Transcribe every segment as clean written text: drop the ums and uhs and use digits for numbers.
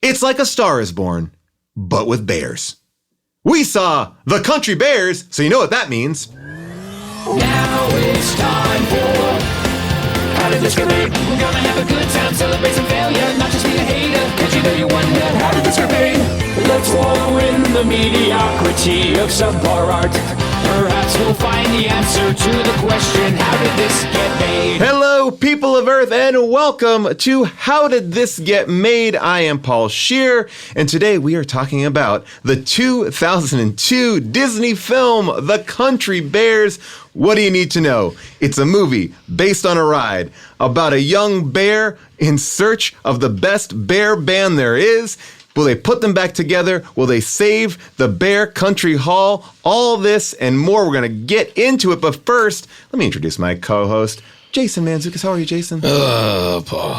It's like A Star is Born, but with bears. We saw The Country Bears, so you know what that means. Now it's time for How Did This Get Made? We're gonna have a good time, celebrate some failure, not just be a hater, cause you know you wonder, how did this get made? Let's wallow in the mediocrity of subpar art. Perhaps we'll find the answer to the question, how did this get made? Hello, people of Earth, and welcome to How Did This Get Made? I am Paul Scheer, and today we are talking about the 2002 Disney film, The Country Bears. What do you need to know? It's a movie based on a ride about a young bear in search of the best bear band there is. Will they put them back together? Will they save the Bear Country Hall? All this and more. We're going to get into it. But first, let me introduce my co-host, Jason Mantzoukas. How are you, Jason? Oh, Paul.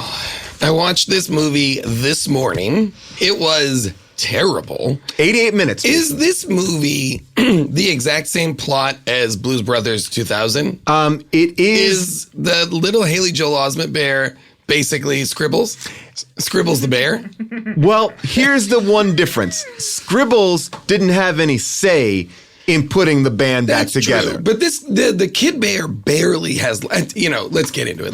I watched this movie this morning. It was terrible. 88 minutes. Is this movie the exact same plot as Blues Brothers 2000? It is. Is the little Haley Joel Osment bear basically Scribbles? Scribbles the bear? Well, here's the one difference. Scribbles didn't have any say in putting the band back together. True. But the kid bear barely has, let's get into it.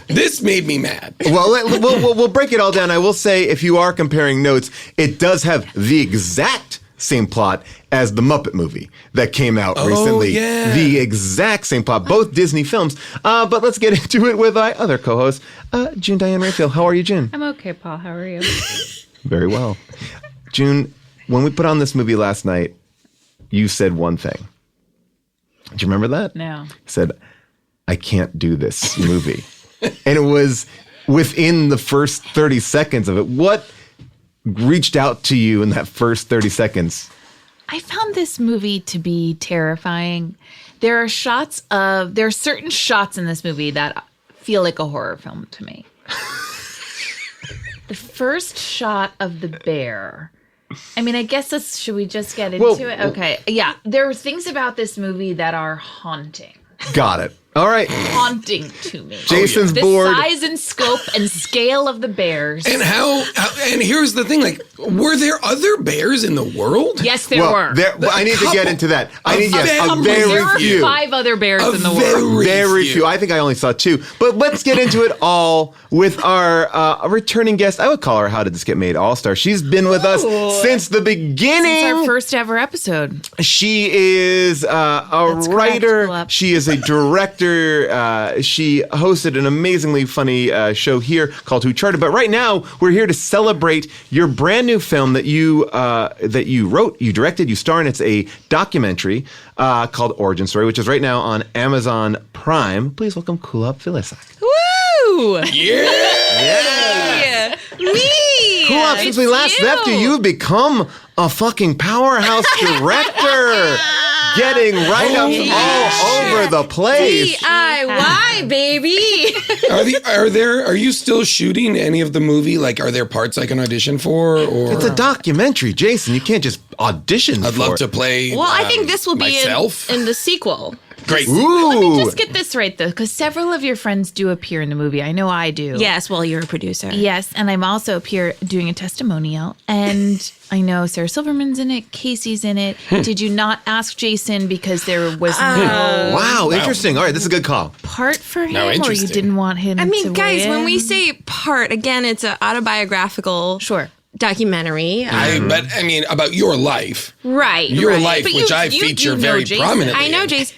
This made me mad. Well, we'll break it all down. I will say, if you are comparing notes, it does have the exact same plot as the Muppet movie that came out recently. Yeah. The exact same plot, both Disney films. But let's get into it with my other co-host, June Diane Rayfield. How are you, June? I'm okay, Paul. How are you? Very well. June, when we put on this movie last night, you said one thing. Do you remember that? No. You said, I can't do this movie. And it was within the first 30 seconds of it. What reached out to you in that first 30 seconds? I found this movie to be terrifying. There are certain shots in this movie that feel like a horror film to me. The first shot of the bear. I mean, I guess should we just get into it? Okay. Yeah. There are things about this movie that are haunting. Got it. All right. Haunting to me. Jason's bored. The size and scope and scale of the bears. And and here's the thing, were there other bears in the world? Yes, there were. I need to get into that. A There very were few. 5 other bears in the world. Very few. I think I only saw 2. But let's get into it all with our returning guest. I would call her How Did This Get Made All-Star. She's been with us since the beginning. Since our first ever episode. She is a writer. Correct, she is a director. She hosted an amazingly funny show here called Who Charted. But right now, we're here to celebrate your brand new film that you wrote, you directed, you star in. It's a documentary called Origin Story, which is right now on Amazon Prime. Please welcome Kulap Vilaysack. Woo! Yeah! Me! Kulap, since we last left you, you've become a fucking powerhouse director. Getting right up all over the place. DIY, baby. Are you still shooting any of the movie? Are there parts I can audition for? Or It's a documentary, Jason. You can't just audition I'd for love it. to play. Well, I think this will be myself. in the sequel. Great. Ooh. Let me just get this right, though, because several of your friends do appear in the movie. I know I do. Yes, well, you're a producer. Yes, and I'm also appear doing a testimonial. And I know Sarah Silverman's in it. Casey's in it. Did you not ask Jason because there was no Wow, interesting. All right, this is a good call. part for him, No, or you interesting. didn't want him I to mean, guys, weigh when we in? say part, again, it's an autobiographical documentary. But I mean, about your life. Right. Your right. life, But which you- I you feature know very Jason. prominently. I know, in. Jason.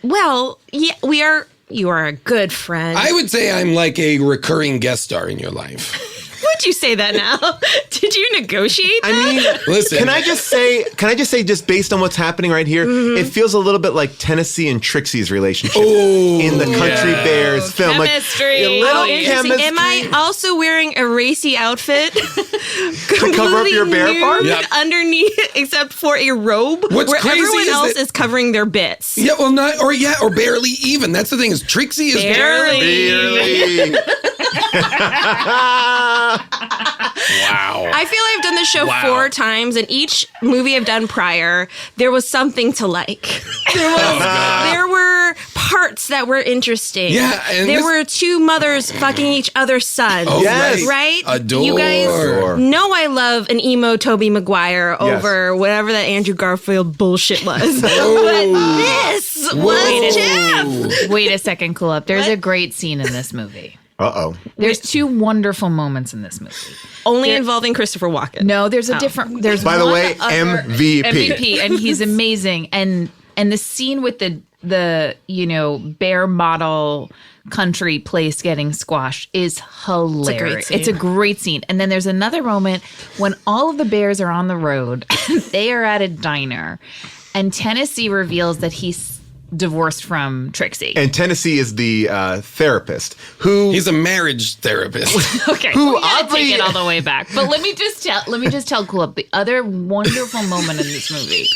Well, yeah, we are. You are a good friend. I would say I'm like a recurring guest star in your life. Would you say that now? Did you negotiate that? I mean, Listen. Can I just say, just based on what's happening right here, it feels a little bit like Tennessee and Trixie's relationship in the Country Bears film. chemistry. Like, a little Interesting. chemistry. Am I also wearing a racy outfit to cover up your bear part? Yep. underneath, except for a robe What's where crazy everyone is else that- is covering their bits? Yeah, well, or barely even. That's the thing is Trixie is Barely. Wow. I feel I've done this show 4 times, and each movie I've done prior, there was something to like. There were were parts that were interesting. Yeah, and there were two mothers fucking each other's sons. Oh, Yes. Right? Adore. You guys know I love an emo Tobey Maguire over whatever that Andrew Garfield bullshit was. But this was Jeff. Wait a second, Kulap. There's a great scene in this movie. Uh-oh. There's two wonderful moments in this movie. Only involving Christopher Walken. No, there's a different. There's By the one way, other- MVP. and he's amazing. And the scene with the bear model country place getting squashed is hilarious. It's a great scene. And then there's another moment when all of the bears are on the road. They are at a diner, and Tennessee reveals that he's divorced from Trixie. And Tennessee is the therapist who... He's a marriage therapist. Okay, Who we gotta oddly- take it all the way back. But let me just tell Kulap, the other wonderful moment in this movie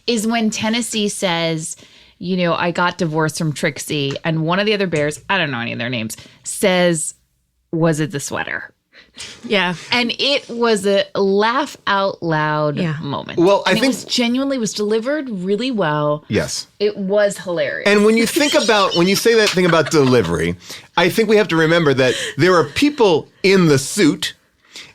is when Tennessee says, I got divorced from Trixie, and one of the other bears, I don't know any of their names, says, was it the sweater? Yeah. And it was a laugh out loud moment. Well, I think- it genuinely was delivered really well. Yes. It was hilarious. And when you say that thing about delivery, I think we have to remember that there are people in the suit.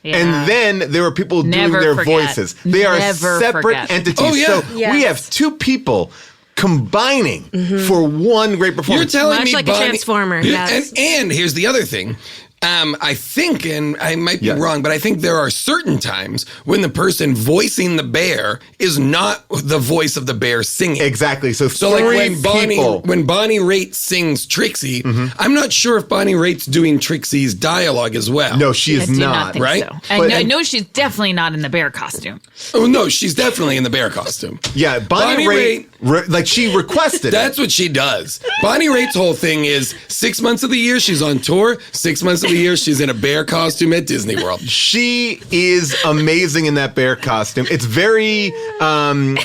Yeah. And then there are people doing their voices. They are separate entities. Oh, yeah. So we have two people combining for one great performance. You're telling Much me like a transformer, yes. And here's the other thing. I think, and I might be wrong, but I think there are certain times when the person voicing the bear is not the voice of the bear singing. Exactly. So like people. when Bonnie Raitt sings Trixie, I'm not sure if Bonnie Raitt's doing Trixie's dialogue as well. No, she is I do not. think right? So. And I know she's definitely not in the bear costume. Oh no, she's definitely in the bear costume. Yeah, Bonnie Raitt, she requested That's what she does. Bonnie Raitt's whole thing is 6 months of the year she's on tour, 6 months of the year she's in a bear costume at Disney World. She is amazing in that bear costume. It's very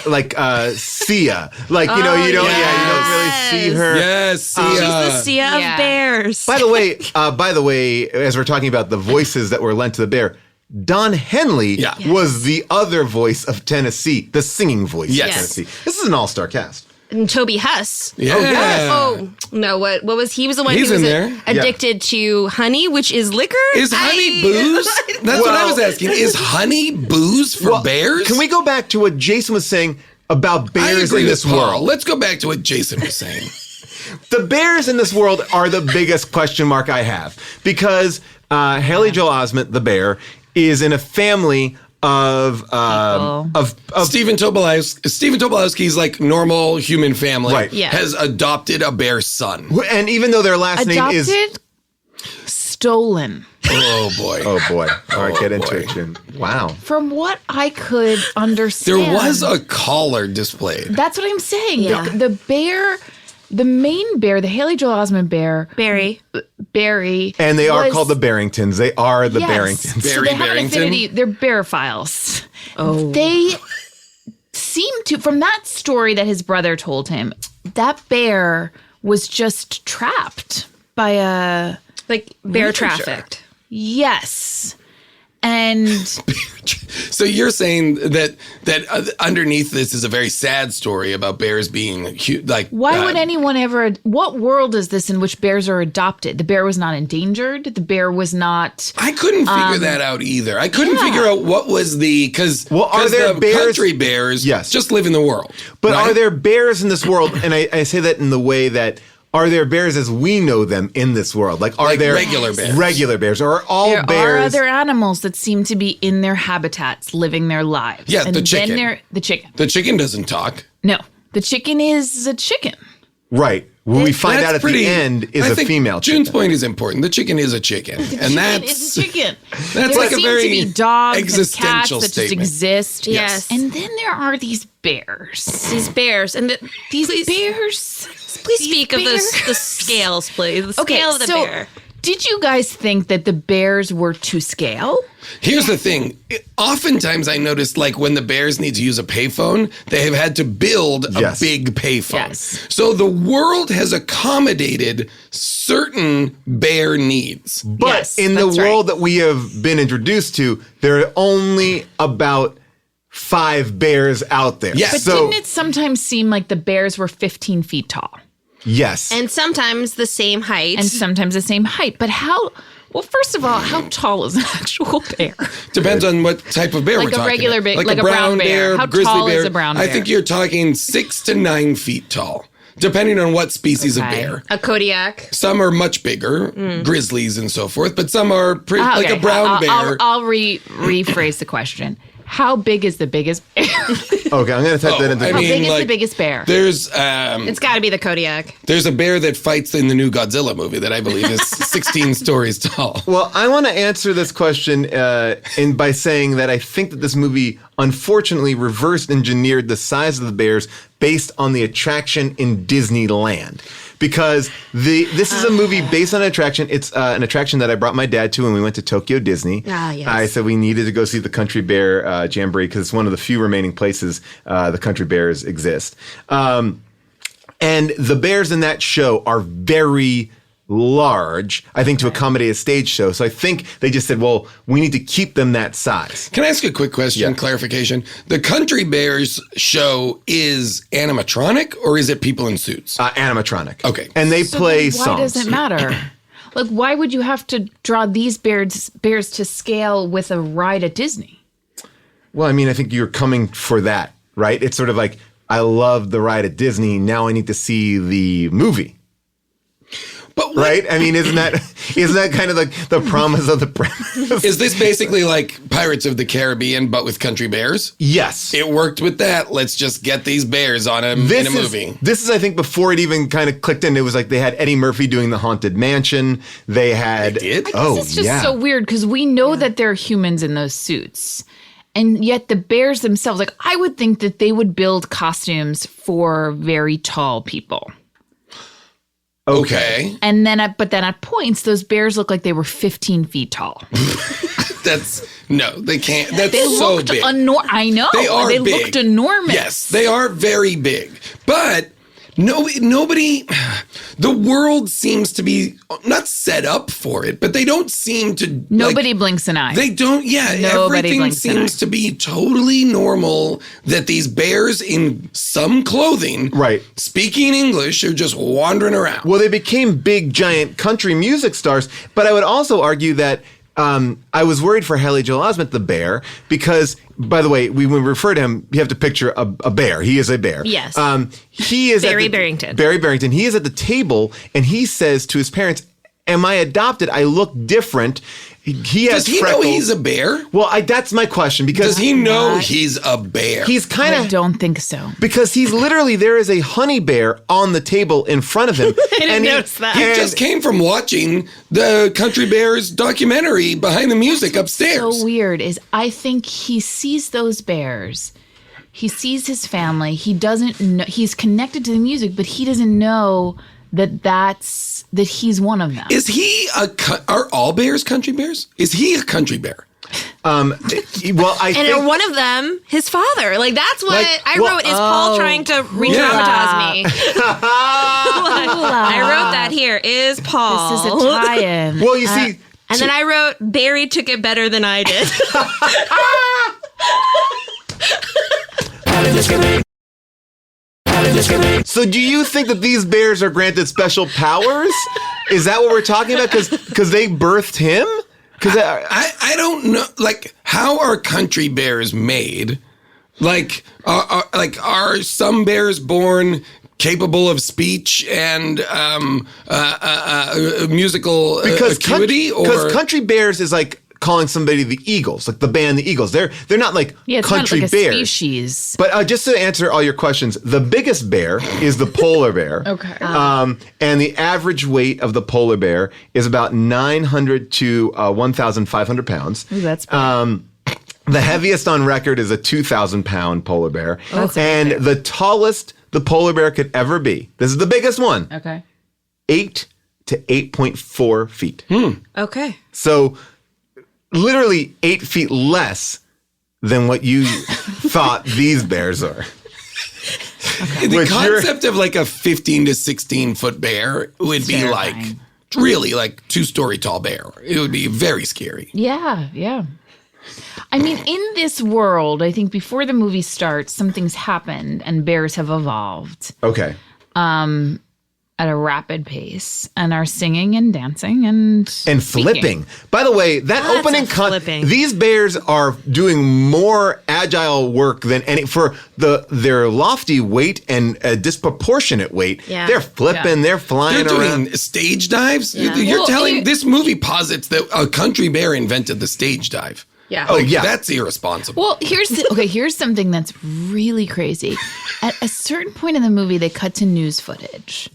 like Sia. Like, you don't really see her. Yes, Sia. She's the Sia of bears. By the way, as we're talking about the voices that were lent to the bear, Don Henley was the other voice of Tennessee, the singing voice of Tennessee. This is an all-star cast. And Toby Huss. Yeah. Oh, yes. Oh, no, what was he was the one He's who was in there. addicted to honey, which is liquor? Is honey booze? That's what I was asking. Is honey booze for bears? Can we go back to what Jason was saying about I bears agree in with this Paul. world? Let's go back to what Jason was saying. The bears in this world are the biggest question mark I have, because Haley Joel Osment, the bear, is in a family of Stephen Tobolowsky's like normal human family Right. has adopted a bear son. and even though their last name is stolen. Oh boy. oh boy, all right, get into boy. it, Jim. Wow. From what I could understand, There was a collar displayed. That's what I'm saying. Yeah. The bear, the main bear, the Haley Joel Osment bear, Barry, And they are was- called the Barringtons. They are the Yes. Barringtons. So Barry they have an Barrington? affinity. They're bear files. Oh. They seem to, from that story that his brother told him, that bear was just trapped by a bear ranger. trafficked. Yes. And So you're saying that underneath this is a very sad story about bears being like. why would anyone ever? What world is this in which bears are adopted? The bear was not endangered. The bear was not. I couldn't figure that out either. I couldn't figure out what was because are there the bears- country bears just live in the world. But right? are there bears in this world? And I say that in the way that, are there bears as we know them in this world? Like, are there regular bears? Regular bears, or are all There bears? are other animals that seem to be in their habitats, living their lives. Yeah, and the chicken. Then the chicken. The chicken doesn't talk. No, the chicken is a chicken. Right. When we find That's out at pretty- the end is I a think female June's chicken. point is important. The chicken is a chicken, and that's It's a chicken. that's There like a seem very to be dogs and cats existential that just statement. exist. Yes. And then there are these bears. These bears. And These bears. please speak of the scales, please. The scale of the bear. Did you guys think that the bears were to scale? Here's the thing. Oftentimes I noticed like when the bears need to use a payphone, they have had to build a big payphone. Yes. So the world has accommodated certain bear needs. But in the world that we have been introduced to, there are only about 5 bears out there. Yes. But So, didn't it sometimes seem like the bears were 15 feet tall? yes. And sometimes the same height. And sometimes the same height. But how... Well, first of all, how tall is an actual bear? Depends on what type of bear Like we're a talking regular about. bear, like a brown bear. How grizzly tall bear. is a brown I bear? think you're talking 6 to 9 feet tall, depending on what species of Okay. bear. a Kodiak. Some are much bigger, grizzlies and so forth, but some are like a brown bear. I'll rephrase the question. How big is the biggest bear? Okay, I'm going to type that into How big is the biggest bear? There's It's got to be the Kodiak. there's a bear that fights in the new Godzilla movie that I believe is 16 stories tall. Well, I want to answer this question by saying that I think that this movie unfortunately reverse engineered the size of the bears based on the attraction in Disneyland. Because this is a movie based on an attraction. It's an attraction that I brought my dad to when we went to Tokyo Disney. Ah, yes. I said we needed to go see the Country Bear Jamboree because it's one of the few remaining places the Country Bears exist. And the bears in that show are very large, I think, to accommodate a stage show. So I think they just said, well, we need to keep them that size. Can I ask a quick question, Yeah. clarification? The Country Bears show is animatronic or is it people in suits? Animatronic. Okay. And they So play then why songs. does it matter? Like, why would you have to draw these bears to scale with a ride at Disney? Well, I mean, I think you're coming for that, right? It's sort of like, I love the ride at Disney. Now I need to see the movie. But what- Right? I mean, isn't that kind of like the promise of the premise? Is this basically like Pirates of the Caribbean, but with country bears? Yes. It worked with that. Let's just get these bears on in a movie. This is, I think, before it even kind of clicked in. It was like they had Eddie Murphy doing the Haunted Mansion. They had. They did? Oh, It's just yeah. so weird because we know that there are humans in those suits. And yet the bears themselves, like, I would think that they would build costumes for very tall people. Okay. And then, but then at points, those bears look like they were 15 feet tall. They can't. That's They so looked big. I know. They are They big. looked enormous. Yes, they are very big. But nobody, the world seems to be not set up for it, but they don't seem to. Nobody blinks an eye. They don't, Nobody everything blinks an seems eye. to be totally normal that these bears in some clothing, Right. speaking English, are just wandering around. Well, they became big, giant country music stars. But I would also argue that I was worried for Haley Joel Osment, the bear, because, by the way, when we refer to him, you have to picture a bear. He is a bear. Yes. He is Barry at the, Barrington. Barry Barrington. He is at the table, and he says to his parents, "Am I adopted? I look different." He has Does he freckles. know he's a bear? Well, that's my question because Does he know he's a bear? he's kind I of don't think so. because he's literally there is a honey bear on the table in front of him. I didn't notice that. He just came from watching the Country Bears documentary behind the music upstairs. So weird is I think he sees those bears. He sees his family. He doesn't know. He's connected to the music, but he doesn't know that he's one of them. Is he are all bears country bears? Is he a country bear? Well, I And think one of them, his father. Like, that's what Like, I wrote. Is Paul trying to re-traumatize me? I wrote that here. Is Paul. This is a tie-in. well, you see. And then I wrote, Barry took it better than I did. How did this get made? How did this get made? So, do you think that these bears are granted special powers? Is that what we're talking about? Because they birthed him? Because I don't know. Like, how are country bears made? Like, are some bears born capable of speech and musical acuity? Because country bears is like calling somebody the Eagles, like the band the Eagles. They're not like Yeah, it's country not like a bears. species. But just to answer all your questions, the biggest bear is the polar bear. Okay. And the average weight of the polar bear is about 900 to 1,500 pounds. Ooh, that's big. The heaviest on record is a 2,000-pound polar bear. That's a big and bear. the tallest the polar bear could ever be, this is the biggest one, Okay. 8 to 8.4 feet. Okay. So literally 8 feet less than what you thought these bears are. The Which you're- concept of like a 15 to 16 foot bear would be like Terrifying. really like 2-story tall bear. It would be very scary. Yeah, yeah. I mean, in this world, I think before the movie starts, something's happened and bears have evolved Okay. at a rapid pace and are singing and dancing and flipping. By the way, that Lots opening of cut, flipping. these bears are doing more agile work than any for their lofty weight and disproportionate weight. Yeah. They're flipping, they're flying They're around. doing stage dives. Yeah. You're Well, telling this movie posits that a country bear invented the stage dive. Yeah. Oh, yeah. That's irresponsible. Well, here's something that's really crazy. At a certain point in the movie, they cut to news footage,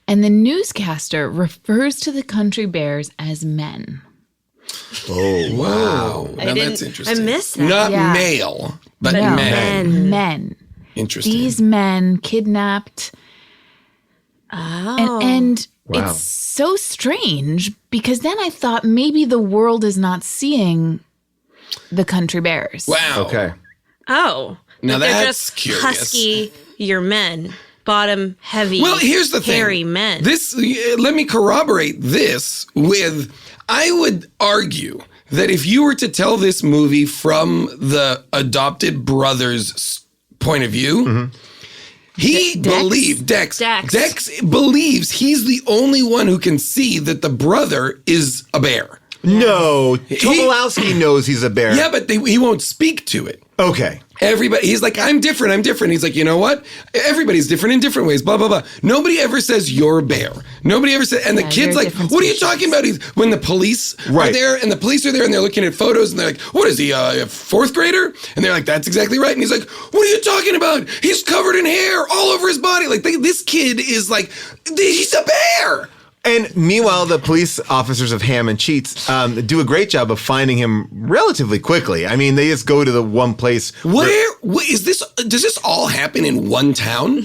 and the newscaster refers to the country bears as men. Oh, wow. Now didn't- that's interesting. I missed that. Not Yeah. male, but No, men. Men. Interesting. These men kidnapped. Oh. And Wow. it's so strange because then I thought maybe the world is not seeing the country bears. Wow. okay. Oh. Now But they're that's just curious. husky, your men. Bottom heavy, Well, here's the thing. hairy men. Let me corroborate this with, I would argue that if you were to tell this movie from the adopted brother's point of view, he believed, Dex believes he's the only one who can see that the brother is a bear. No, Tobolowsky knows he's a bear. Yeah, but he won't speak to it. Okay. Everybody, he's like, I'm different. He's like, you know what? Everybody's different in different ways, blah, blah, blah. Nobody ever says you're a bear. Nobody ever says, and the Yeah, kid's you're a like, different what are you species. talking about? When the police are Right. there, and the police are there, and they're looking at photos, and they're like, what is he, a fourth grader? And they're like, that's exactly right. And he's like, what are you talking about? He's covered in hair all over his body. Like, this kid is like, he's a bear. And meanwhile, the police officers of Ham and Cheats do a great job of finding him relatively quickly. I mean, they just go to the one place. What is this? Does this all happen in one town?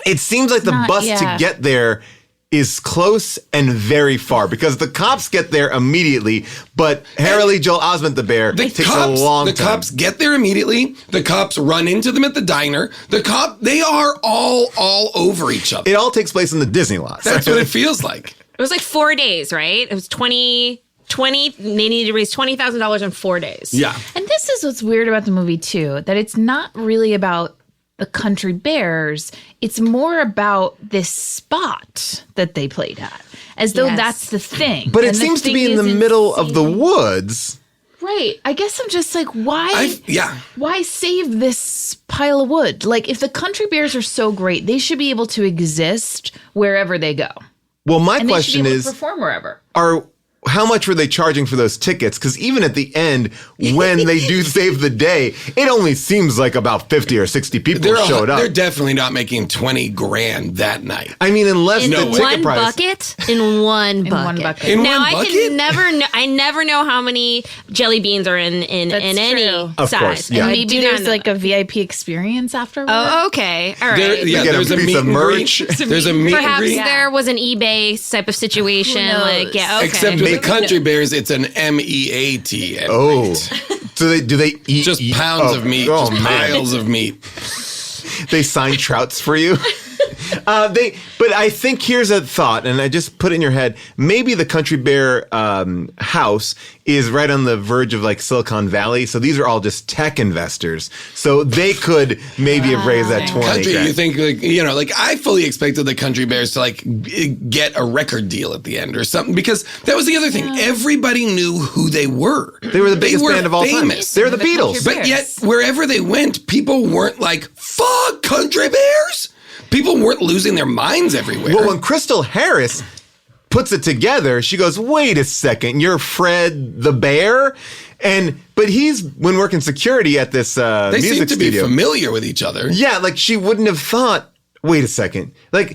It seems like the Not bus yet. to get there is close and very far because the cops get there immediately, but Harry Joel Osment the bear takes a long The time. cops get there immediately. The cops run into them at the diner. They are all over each other. It all takes place in the Disney lot. That's what it feels like. It was like 4 days, right? It was 20. They needed to raise $20,000 in 4 days. Yeah. And this is what's weird about the movie too, that it's not really about the country bears. It's more about this spot that they played at, as though Yes. that's the thing. But it And the seems to thing be in the is middle of the insane. woods. Right. I guess I'm just like, why? Yeah. Why save this pile of wood? Like, if the country bears are so great, they should be able to exist wherever they go. Well, my And they should question be able is, to perform wherever. how much were they charging for those tickets? Because even at the end, when they do save the day, it only seems like about 50 or 60 people showed up. They're definitely not making $20,000 that night. I mean, unless In the ticket one price. bucket, in one bucket. one bucket. In now one I bucket? can never know. I never know how many jelly beans are in That's any true. Of size. course, yeah. And I Maybe do not there's know like that. a VIP experience afterward. Oh, okay. All right. Yeah, get a there's a piece meet of and merch. greet. There's a meet and Perhaps greet. there was an eBay type of situation. Who knows? Like, yeah, okay. Except with the country bears, it's an MEAT. Oh, so do they eat Just eat- pounds oh, of meat, oh, just man. piles of meat. They sign trouts for you. But I think here's a thought, and I just put it in your head. Maybe the country bear house is right on the verge of like Silicon Valley. So these are all just tech investors. So they could maybe have raised that 20 Country, grand. you think like I fully expected the country bears to like get a record deal at the end or something because that was the other thing. Everybody knew who they were. They were the biggest band of all famous. time. They're the The country Beatles. bear. But yet, wherever they went, people weren't like, fuck country bears. People weren't losing their minds everywhere. Well, when Crystal Harris puts it together, she goes, wait a second, you're Fred the Bear? But he's been working security at this they music seem to studio. be familiar with each other. Yeah, like she wouldn't have thought, wait a second. Like,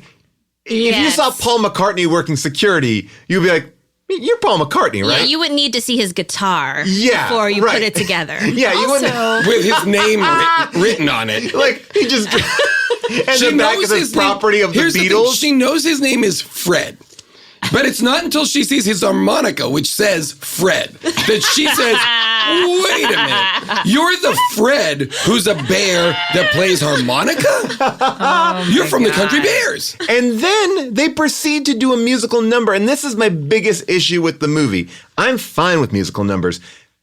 if you Yes. saw Paul McCartney working security, you'd be like, you're Paul McCartney, right? Yeah, you wouldn't need to see his guitar Yeah, before you right. put it together. Yeah, you wouldn't. With his name written on it. Like, he just. and the back is his property of the Here's thing, Beatles. she knows his name is Fred. But it's not until she sees his harmonica, which says Fred, that she says, wait a minute. You're the Fred who's a bear that plays harmonica? You're from the Country Bears. And then they proceed to do a musical number. And this is my biggest issue with the movie. I'm fine with musical numbers.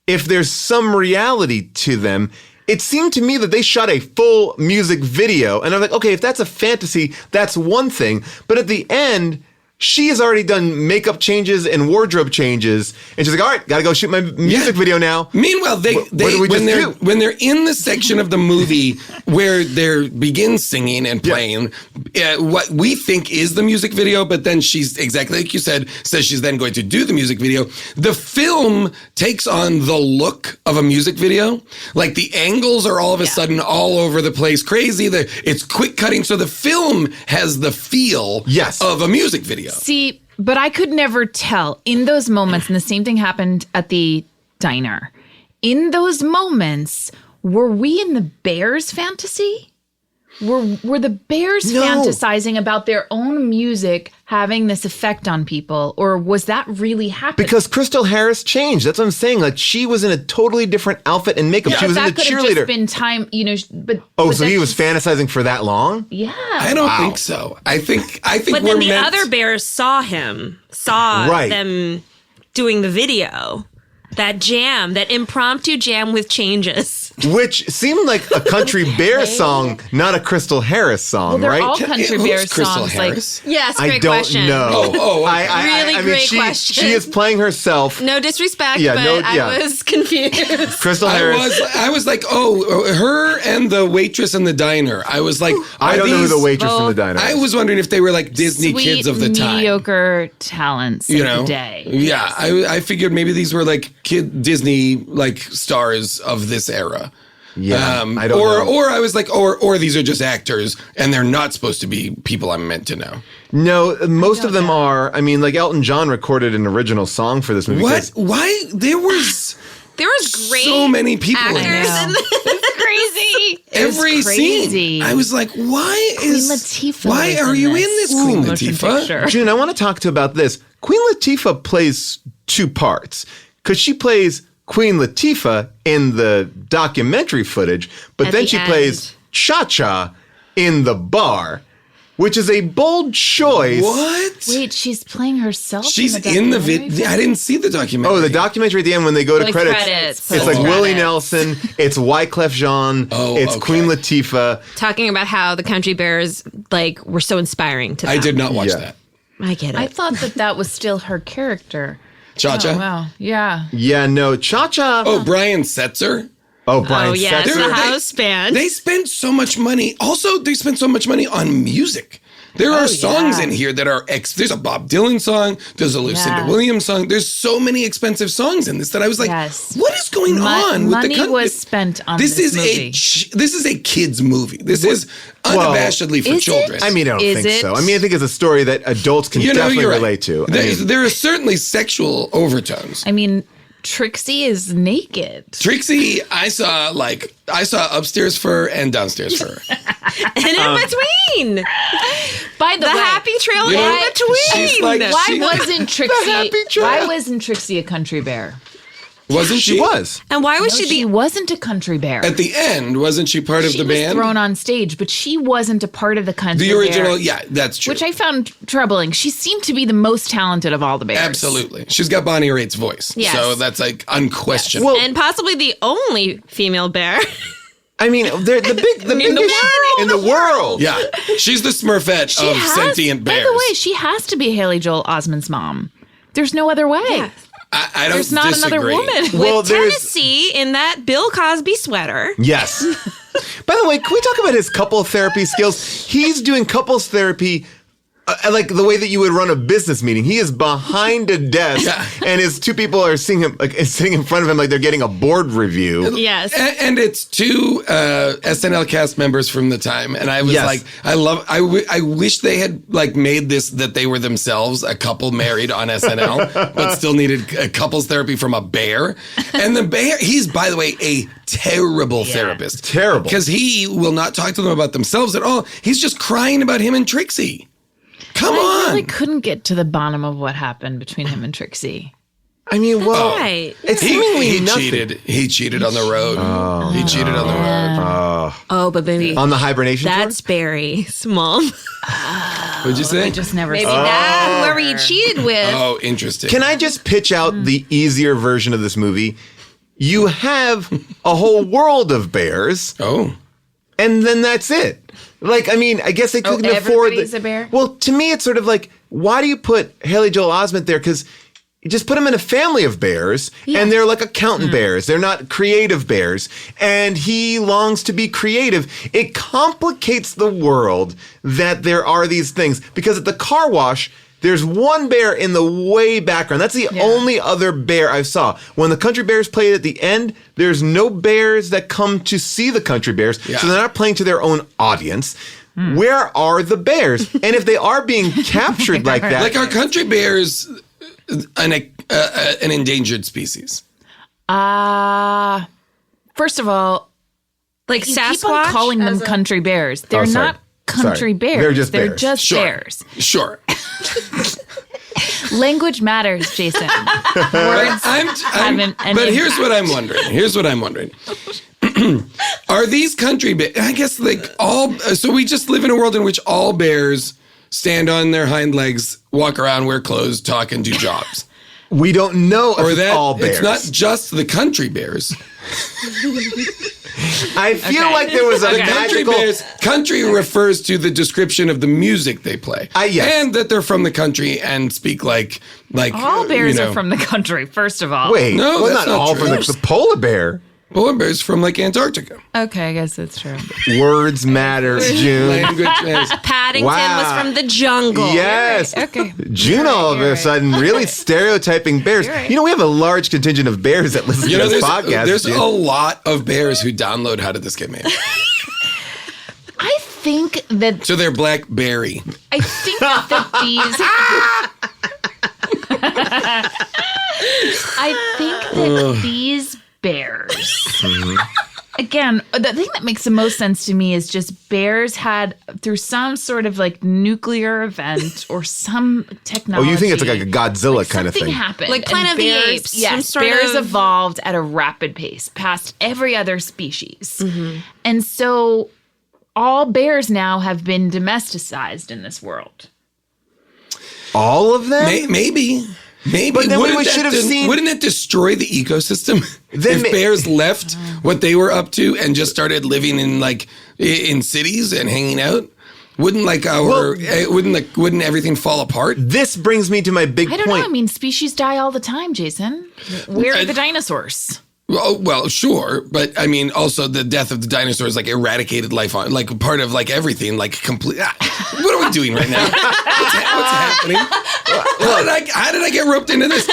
if there's some reality to them, it seemed to me that they shot a full music video. And I'm like, okay, if that's a fantasy, that's one thing. But at the end, she has already done makeup changes and wardrobe changes, and she's like, "All right, gotta go shoot my music video now." Meanwhile, when they're in the section of the movie where they begin singing and playing what we think is the music video, but then she's exactly like you said, says she's then going to do the music video. The film takes on the look of a music video, like the angles are all of a sudden all over the place, crazy. It's quick cutting, so the film has the feel of a music video. See, but I could never tell in those moments, and the same thing happened at the diner. In those moments, were we in the Bears' fantasy? Were the Bears fantasizing about their own music having this effect on people, or was that really happening? Because Crystal Harris changed. That's what I'm saying. Like, she was in a totally different outfit and makeup. She was in the that could have cheerleader. just been time, but so he was fantasizing for that long? Yeah, I don't think so. I think. But then the other bears saw them doing the video. That jam, that impromptu jam with changes. Which seemed like a country bear song, not a Crystal Harris song, they're right? all country bear songs. Harris? Yes, I great don't question. know. Really great question. She is playing herself. No disrespect, but I was confused. Crystal Harris. I was like, her and the waitress in the diner. I was like, I don't know who the waitress in the diner is. I was wondering if they were like Disney Sweet, kids of the time. Mediocre talents of the day. Yeah, I figured maybe these were like kid Disney like stars of this era. Yeah, I don't know. Or I was like, or these are just actors and they're not supposed to be people I'm meant to know. No, most of them are. I mean, like Elton John recorded an original song for this movie. What? Why? There was great so many people in actors this. in this. Crazy. Every scene. I was like, why are you in this, Queen Latifah? June, I want to talk to you about this. Queen Latifah plays two parts because she plays Queen Latifah in the documentary footage, but then she plays Cha-Cha in the bar, which is a bold choice. What? Wait, she's playing herself? She's in the video. I didn't see the documentary. Oh, the documentary at the end when they go to credits. It's like Willie Nelson, it's Wyclef Jean, it's Queen Latifah. Talking about how the country bears were so inspiring to them. I did not watch that. I get it. I thought that was still her character. Cha-Cha? Oh, wow. Yeah. Yeah, no, Cha-Cha. Oh, Brian Setzer? Oh, Brian Setzer. Yes, the house band. They spent so much money. Also, they spent so much money on music. There are songs in here that are there's a Bob Dylan song, there's a Lucinda Williams song. There's so many expensive songs in this that I was like, what is going on with the money was spent on this movie. This is a kids movie. This is unabashedly for children. I mean, I don't think so. I mean, I think it's a story that adults can definitely relate to. There are certainly sexual overtones. I mean, Trixie is naked. Trixie, I saw upstairs fur and downstairs fur. And in between. By the way, happy trail in between. Why wasn't Trixie a country bear? Wasn't she? She was. And why was she wasn't a country bear. At the end, wasn't she part of the band? She was thrown on stage, but she wasn't a part of the country bear. The original, bear, that's true. Which I found troubling. She seemed to be the most talented of all the bears. Absolutely. She's got Bonnie Raitt's voice. Yes. So that's unquestionable. Well, and possibly the only female bear. I mean, they're the biggest in the world. Yeah. She's the Smurfette of sentient bears. By the way, she has to be Haley Joel Osment's mom. There's no other way. Yeah. I don't There's not disagree. another woman. With Tennessee in that Bill Cosby sweater. Yes. By the way, can we talk about his couple therapy skills? He's doing couples therapy like the way that you would run a business meeting. He is behind a desk, and his two people are sitting in front of him like they're getting a board review. Yes, and it's two SNL cast members from the time, and I was like, I wish they had made this that they were themselves a couple married on SNL, but still needed a couples therapy from a bear. And the bear, he's by the way a terrible therapist, because he will not talk to them about themselves at all. He's just crying about him and Trixie. I really couldn't get to the bottom of what happened between him and Trixie. I mean, it's seemingly nothing. He cheated on the road. He cheated on the road. But maybe on the hibernation that's tour? Barry's mom. What'd you say? I just never maybe saw that's whoever he cheated with. Oh, interesting. Can I just pitch out the easier version of this movie? you have a whole world of bears. Oh. And then that's it. Like, I mean, I guess they couldn't afford... everybody's a bear? Well, to me, it's sort of like, why do you put Haley Joel Osment there? Because you just put them in a family of bears, and they're like accountant bears. They're not creative bears. And he longs to be creative. It complicates the world that there are these things. Because at the car wash... There's one bear in the way background. That's the only other bear I saw. When the country bears played at the end, there's no bears that come to see the country bears. Yeah. So they're not playing to their own audience. Where are the bears? And if they are being captured like that... Like, are country bears an endangered species? First of all, like you Sasquatch? keep on calling them country bears. They're not country bears. They're just bears. Bears. Sure. Language matters, Jason. Words haven't an But here's impact. what I'm wondering. Are these country bears? I guess like all. So we just live in a world in which all bears stand on their hind legs, walk around, wear clothes, talk, and do jobs. We don't know if it's all bears. It's not just the country bears. I feel like there was a magical... Country refers to the description of the music they play. Yes. And that they're from the country and speak like All bears are from the country, first of all. Wait, No, well, that's not not all true. from the polar bear. Polar bears from like Antarctica. Okay, I guess that's true. Words matter, June. Language matters. Paddington Wow. was from the jungle. Yes. Okay. June all of a sudden really stereotyping bears. You're right. You know, we have a large contingent of bears that listen to this podcast. There's June. a lot of bears who download How Did This Get Made? I think that So they're blackberry. These bears. Again, the thing that makes the most sense to me is just bears had, through some sort of like nuclear event or some technology. Oh, you think it's like a Godzilla kind of thing? Something happened. Like Planet and of the bears, Apes, some Yes, sort bears of- evolved at a rapid pace past every other species. And so all bears now have been domesticized in this world. All of them? Maybe. But then Wouldn't we that should have seen... Wouldn't it destroy the ecosystem Then if bears left what they were up to and just started living in like in cities and hanging out? Wouldn't like wouldn't everything fall apart? This brings me to my big I don't point. know. I mean, species die all the time, Jason. Where are the dinosaurs? Well, sure, but I mean, also the death of the dinosaurs like eradicated life on like part of like everything, like complete. What are we doing right now? What's happening? How did I get roped into this?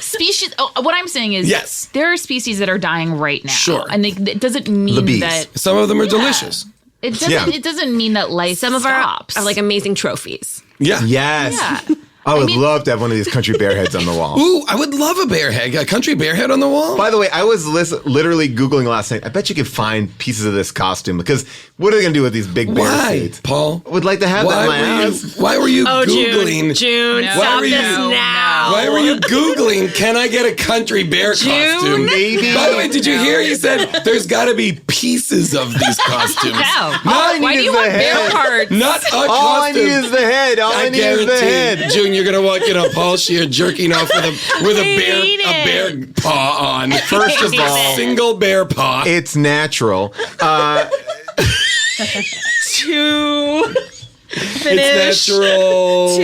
Species. What I'm saying is, Yes. there are species that are dying right now. Sure. And it doesn't mean The bees. that Some of them are delicious. it doesn't. Yeah. It doesn't mean that life Some of stops. are like amazing trophies. Yeah. Yes. Yeah. I would love to have one of these country bear heads on the wall. Ooh, I would love a bear head, a country bear head on the wall. By the way, I was literally Googling last night. I bet you could find pieces of this costume because what are they going to do with these big bear Why, suits? Paul? I would like to have that in my house. Why were you Googling? June, No. stop were this you- now. Why were you Googling, can I get a country bear costume? Maybe. By the way, did you hear he said there's got to be pieces of these costumes? No. All I Why need do is you the want bear head. parts? Not a All I costume. need is the head. All I need is the head. June, you're gonna walk in on Paul Shear jerking off with a bear paw on. First of all, Single bear paw. it's natural. It's natural.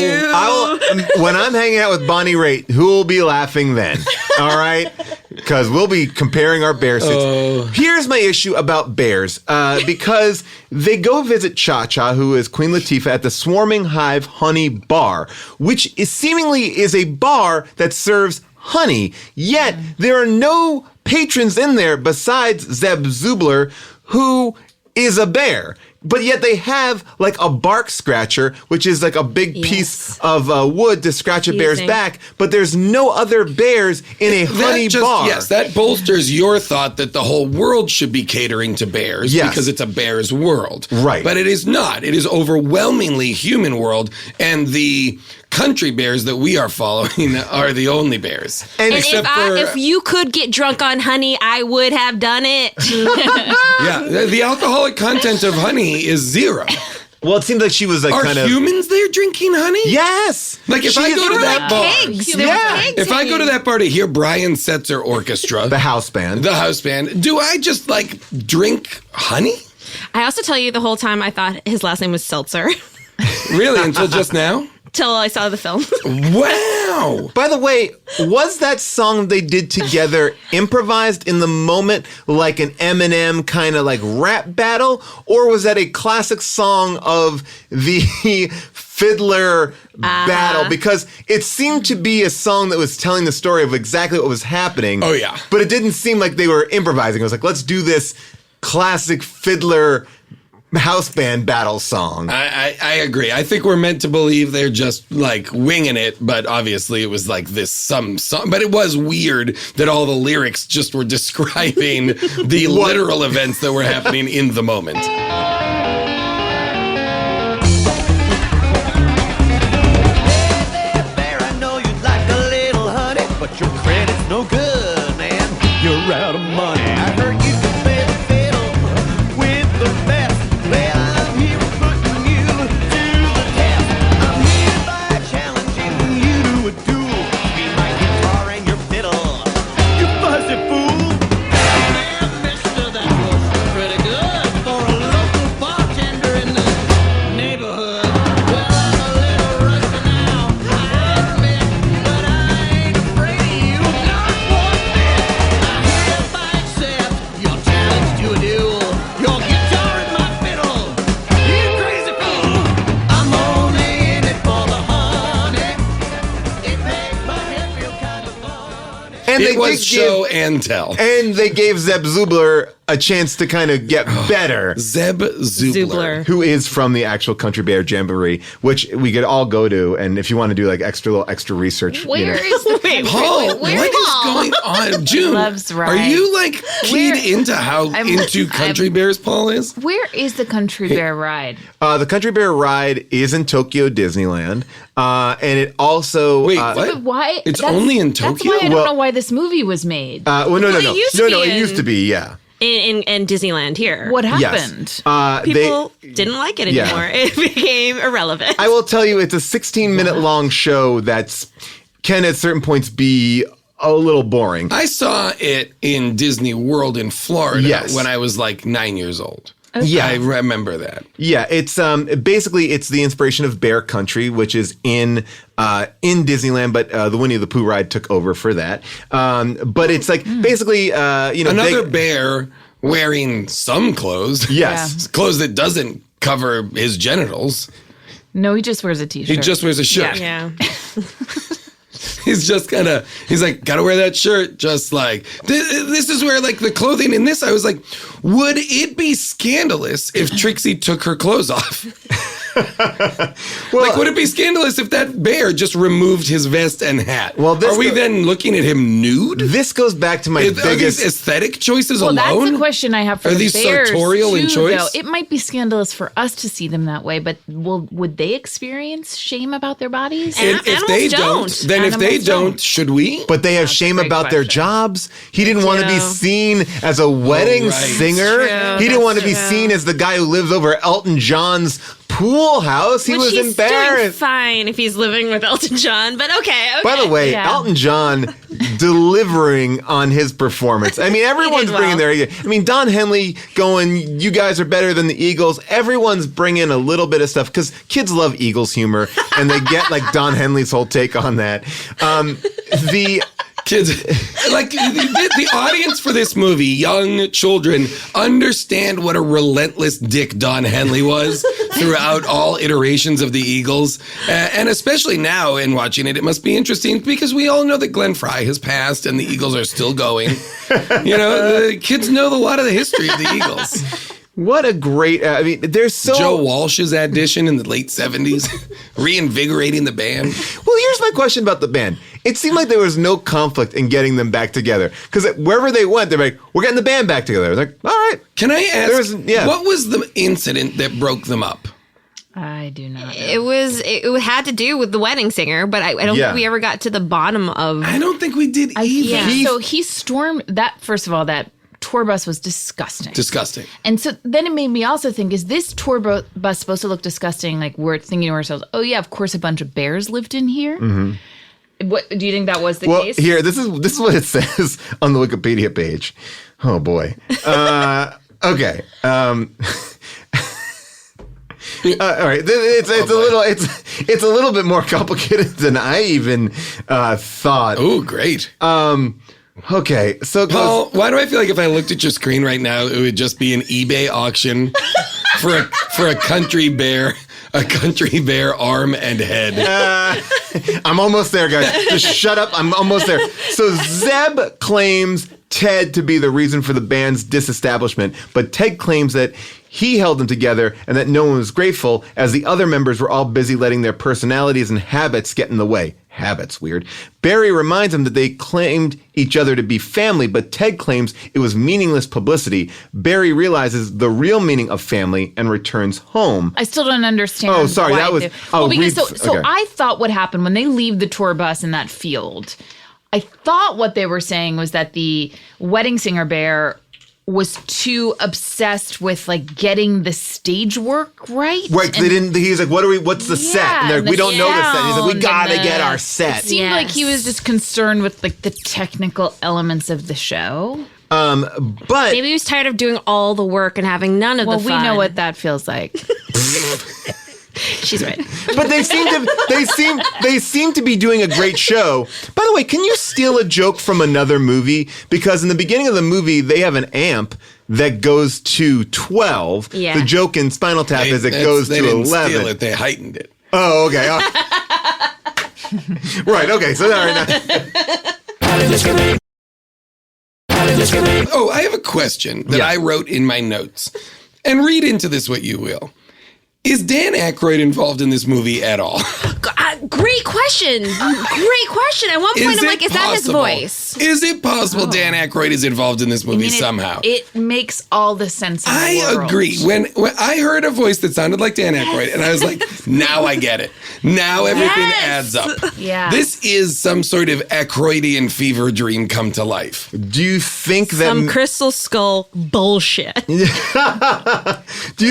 When I'm hanging out with Bonnie Raitt, who will be laughing then? All right? Because we'll be comparing our bear suits. Here's my issue about bears. Because they go visit Cha-Cha, who is Queen Latifah, at the Swarming Hive Honey Bar, which is seemingly is a bar that serves honey. Yet, there are no patrons in there besides Zeb Zubler, who is a bear. But yet they have like a bark scratcher, which is like a big piece of wood to scratch a bear's back. But there's no other bears in a honey bar. Yes, that bolsters your thought that the whole world should be catering to bears because it's a bear's world. Right. But it is not. It is overwhelmingly human world, and the country bears that we are following are the only bears. And if you could get drunk on honey, I would have done it. Yeah, the alcoholic content of honey is 0. Well, it seemed like she was like Are kind of humans there drinking honey? Yes. Like if I go to that bar, if I go to that bar to hear Brian Setzer Orchestra, the house band, do I just like drink honey? I also tell you the whole time I thought his last name was Seltzer. Really? Until just now? Till I saw the film. Wow. By the way, was that song they did together improvised in the moment like an Eminem kind of like rap battle? Or was that a classic song of the fiddler battle? Because it seemed to be a song that was telling the story of exactly what was happening. Oh, yeah. But it didn't seem like they were improvising. It was like, let's do this classic fiddler house band battle song. I agree. I think we're meant to believe they're just like winging it, but obviously it was like this some song. But it was weird that all the lyrics just were describing the literal events that were happening in the moment. But your credit's no good, man. You're out of money. I heard you can play the fiddle with the best. Well, I'm here putting you to the test. I'm hereby challenging you to a duel. Be my guitar and your fiddle. You fuzzy fool. Damn, mister, that was pretty good for a local bartender in the neighborhood. Well, I'm a little rusty now, I admit, but I ain't afraid of you, not one bit. I hereby accept your challenge to a duel. Your guitar and my fiddle. You crazy fool. I'm only in it for the honey. It makes my head feel kind of funny. And It was show and tell. And they gave Zeb Zubler a chance to kind of get better. Zeb Zubler. Who is from the actual Country Bear Jamboree, which we could all go to. And if you want to do like extra extra research, Where you know. is the Paul, where what is is going on? June, Loves are Ride. you like keyed Where- into how into Country Bears Paul is? Where is the Country Bear ride? The Country Bear ride is in Tokyo Disneyland, and it also Wait, But what? why? It's only in That's Tokyo? why I don't Well- know why this movie was made. well, no, it used to be it in- used to be, yeah. In Disneyland here. What Yes. happened? People didn't like it Yeah. anymore. It became irrelevant. I will tell you, it's a 16-minute long show that's can at certain points be a little boring. I saw it in Disney World in Florida Yes. when I was like 9 years old. Yeah. I remember that. Yeah, it's basically it's the inspiration of Bear Country, which is in Disneyland, but the Winnie the Pooh ride took over for that. But it's like basically Another bear wearing some clothes. Yes. Clothes that doesn't cover his genitals. No, he just wears a t-shirt. He just wears a shirt. Yeah. He's just he's like, gotta wear that shirt. Just like, this is where like the clothing in this, I was like, would it be scandalous if Trixie took her clothes off? Like, would it be scandalous if that bear just removed his vest and hat? Well, this are we then looking at him nude? This goes back to my Are these biggest. aesthetic choices Well, alone? that's the question I have for Are the these bears sartorial in too, choice? though. It might be scandalous for us to see them that way, but would they experience shame about their bodies? And if they don't, then if they Animals don't. should we? But they have That's a shame great about their question. jobs. He didn't want to be do. seen as a wedding right. singer. True, He didn't want to be that's seen as the guy who lives over Elton John's pool house. He Which was he's doing embarrassed. fine if he's living with Elton John, but okay. By the way, Yeah. Elton John delivering on his performance. I mean, everyone's well. bringing their. I mean, Don Henley going, "You guys are better than the Eagles." Everyone's bringing a little bit of stuff because kids love Eagles humor, and they get like Don Henley's whole take on that. The Kids, like the audience for this movie, young children, understand what a relentless dick Don Henley was throughout all iterations of the Eagles. And especially now in watching it, it must be interesting because we all know that Glenn Fry has passed and the Eagles are still going. You know, the kids know a lot of the history of the Eagles. what a great. I mean, there's so. Joe Walsh's audition in the late 70s, reinvigorating the band. Well, here's my question about the band. It seemed like there was no conflict in getting them back together because wherever they went, they're like, "We're getting the band back together." I was like, "All right." Can I ask, yeah. what was the incident that broke them up? I do not know. It had to do with the wedding singer, but I don't Yeah. think we ever got to the bottom of. I don't think we did either. Yeah. So he stormed that. First of all, that tour bus was disgusting. Disgusting. And so then it made me also think, is this tour bus supposed to look disgusting? Like we're thinking to ourselves, oh yeah, of course a bunch of bears lived in here. What do you think that was the case? Well, here, this is what it says on the Wikipedia page. Oh boy. Okay. All right. It's a little bit more complicated than I even thought. Oh, great. Okay. So Paul, why do I feel like if I looked at your screen right now, it would just be an eBay auction for a country bear arm and head? I'm almost there, guys. Just shut up. I'm almost there. So Zeb claims Ted to be the reason for the band's disestablishment, but Ted claims that he held them together and that no one was grateful as the other members were all busy letting their personalities and habits get in the way. Habits, weird. Barry reminds him that they claimed each other to be family, but Ted claims it was meaningless publicity. Barry realizes the real meaning of family and returns home. I still don't understand. Oh, sorry, that was... So I thought what happened when they leave the tour bus in that field, I thought what they were saying was that the wedding singer bear was too obsessed with like getting the stage work right. Right. He's like, what's the set? And they're like, we don't know the set. And he's like, we gotta get our set. It seemed like he was just concerned with like the technical elements of the show. But maybe he was tired of doing all the work and having none of the fun. Well, we know what that feels like. She's right. But they seem to be doing a great show. By the way, can you steal a joke from another movie? Because in the beginning of the movie, they have an amp that goes to 12. Yeah. The joke in Spinal Tap is it goes to 11. They didn't steal it, they heightened it. Oh, okay. Right, okay. So all right, Oh, I have a question that I wrote in my notes. And read into this what you will. Is Dan Aykroyd involved in this movie at all? Great question. Great question. At one point, I'm like, is that his voice? Is it possible Dan Aykroyd is involved in this movie somehow? It makes all the sense in the world. I agree. When I heard a voice that sounded like Dan Aykroyd, and I was like, now I get it. Now everything adds up. Yeah. This is some sort of Aykroydian fever dream come to life. do you think that... Some Crystal Skull bullshit. Do you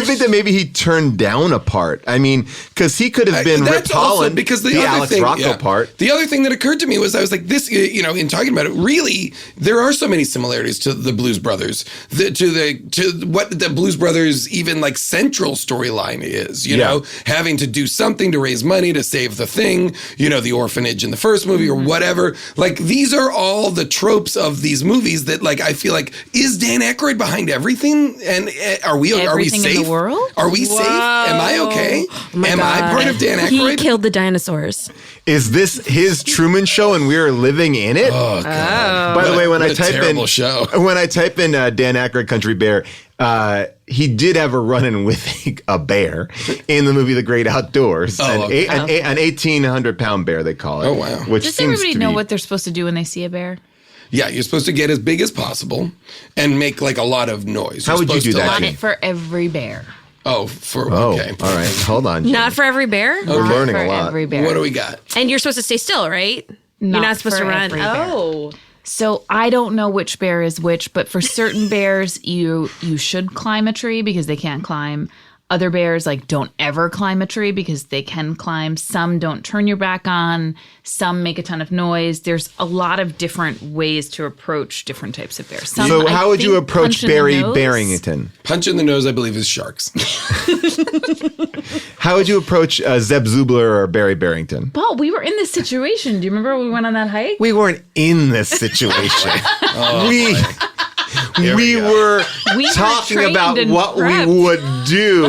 think that maybe he turned down a part? I mean, because he could have been Rip Holland, because the Alex Rocco part. The other thing that occurred to me was I was like, this, in talking about it, really, there are so many similarities to the Blues Brothers, to what the Blues Brothers even like central storyline is, you know, having to do something to raise money to save the thing, the orphanage in the first movie or whatever. Like, these are all the tropes of these movies that, like, I feel like, is Dan Aykroyd behind everything? And are we Everything safe? in the world? Are we safe? Am I okay? Am I part of Dan Aykroyd? He killed the dinosaurs. Is this his Truman Show and we're living in it? Oh, God. By the way, when I type in Dan Aykroyd Country Bear, he did have a run-in with a bear in the movie The Great Outdoors. An 1,800-pound bear, they call it. Oh, wow. Which Does seems everybody to know be, what they're supposed to do when they see a bear? Yeah, you're supposed to get as big as possible and make like a lot of noise. How would you do that? Run it for every bear. Okay. All right. Hold on. Jen. Not for every bear? We're learning for a lot. Every bear. What do we got? And you're supposed to stay still, right? You're not supposed to for run. every bear. Oh. So I don't know which bear is which, but for certain bears, you should climb a tree because they can't climb. Other bears don't don't climb a tree because they can climb. Some don't turn your back on. Some make a ton of noise. There's a lot of different ways to approach different types of bears. So how would you approach Barry Barrington? Punch in the nose, I believe, is sharks. How would you approach Zeb Zubler or Barry Barrington? Paul, we were in this situation. Do you remember when we went on that hike? We weren't in this situation. We were talking about what we would do.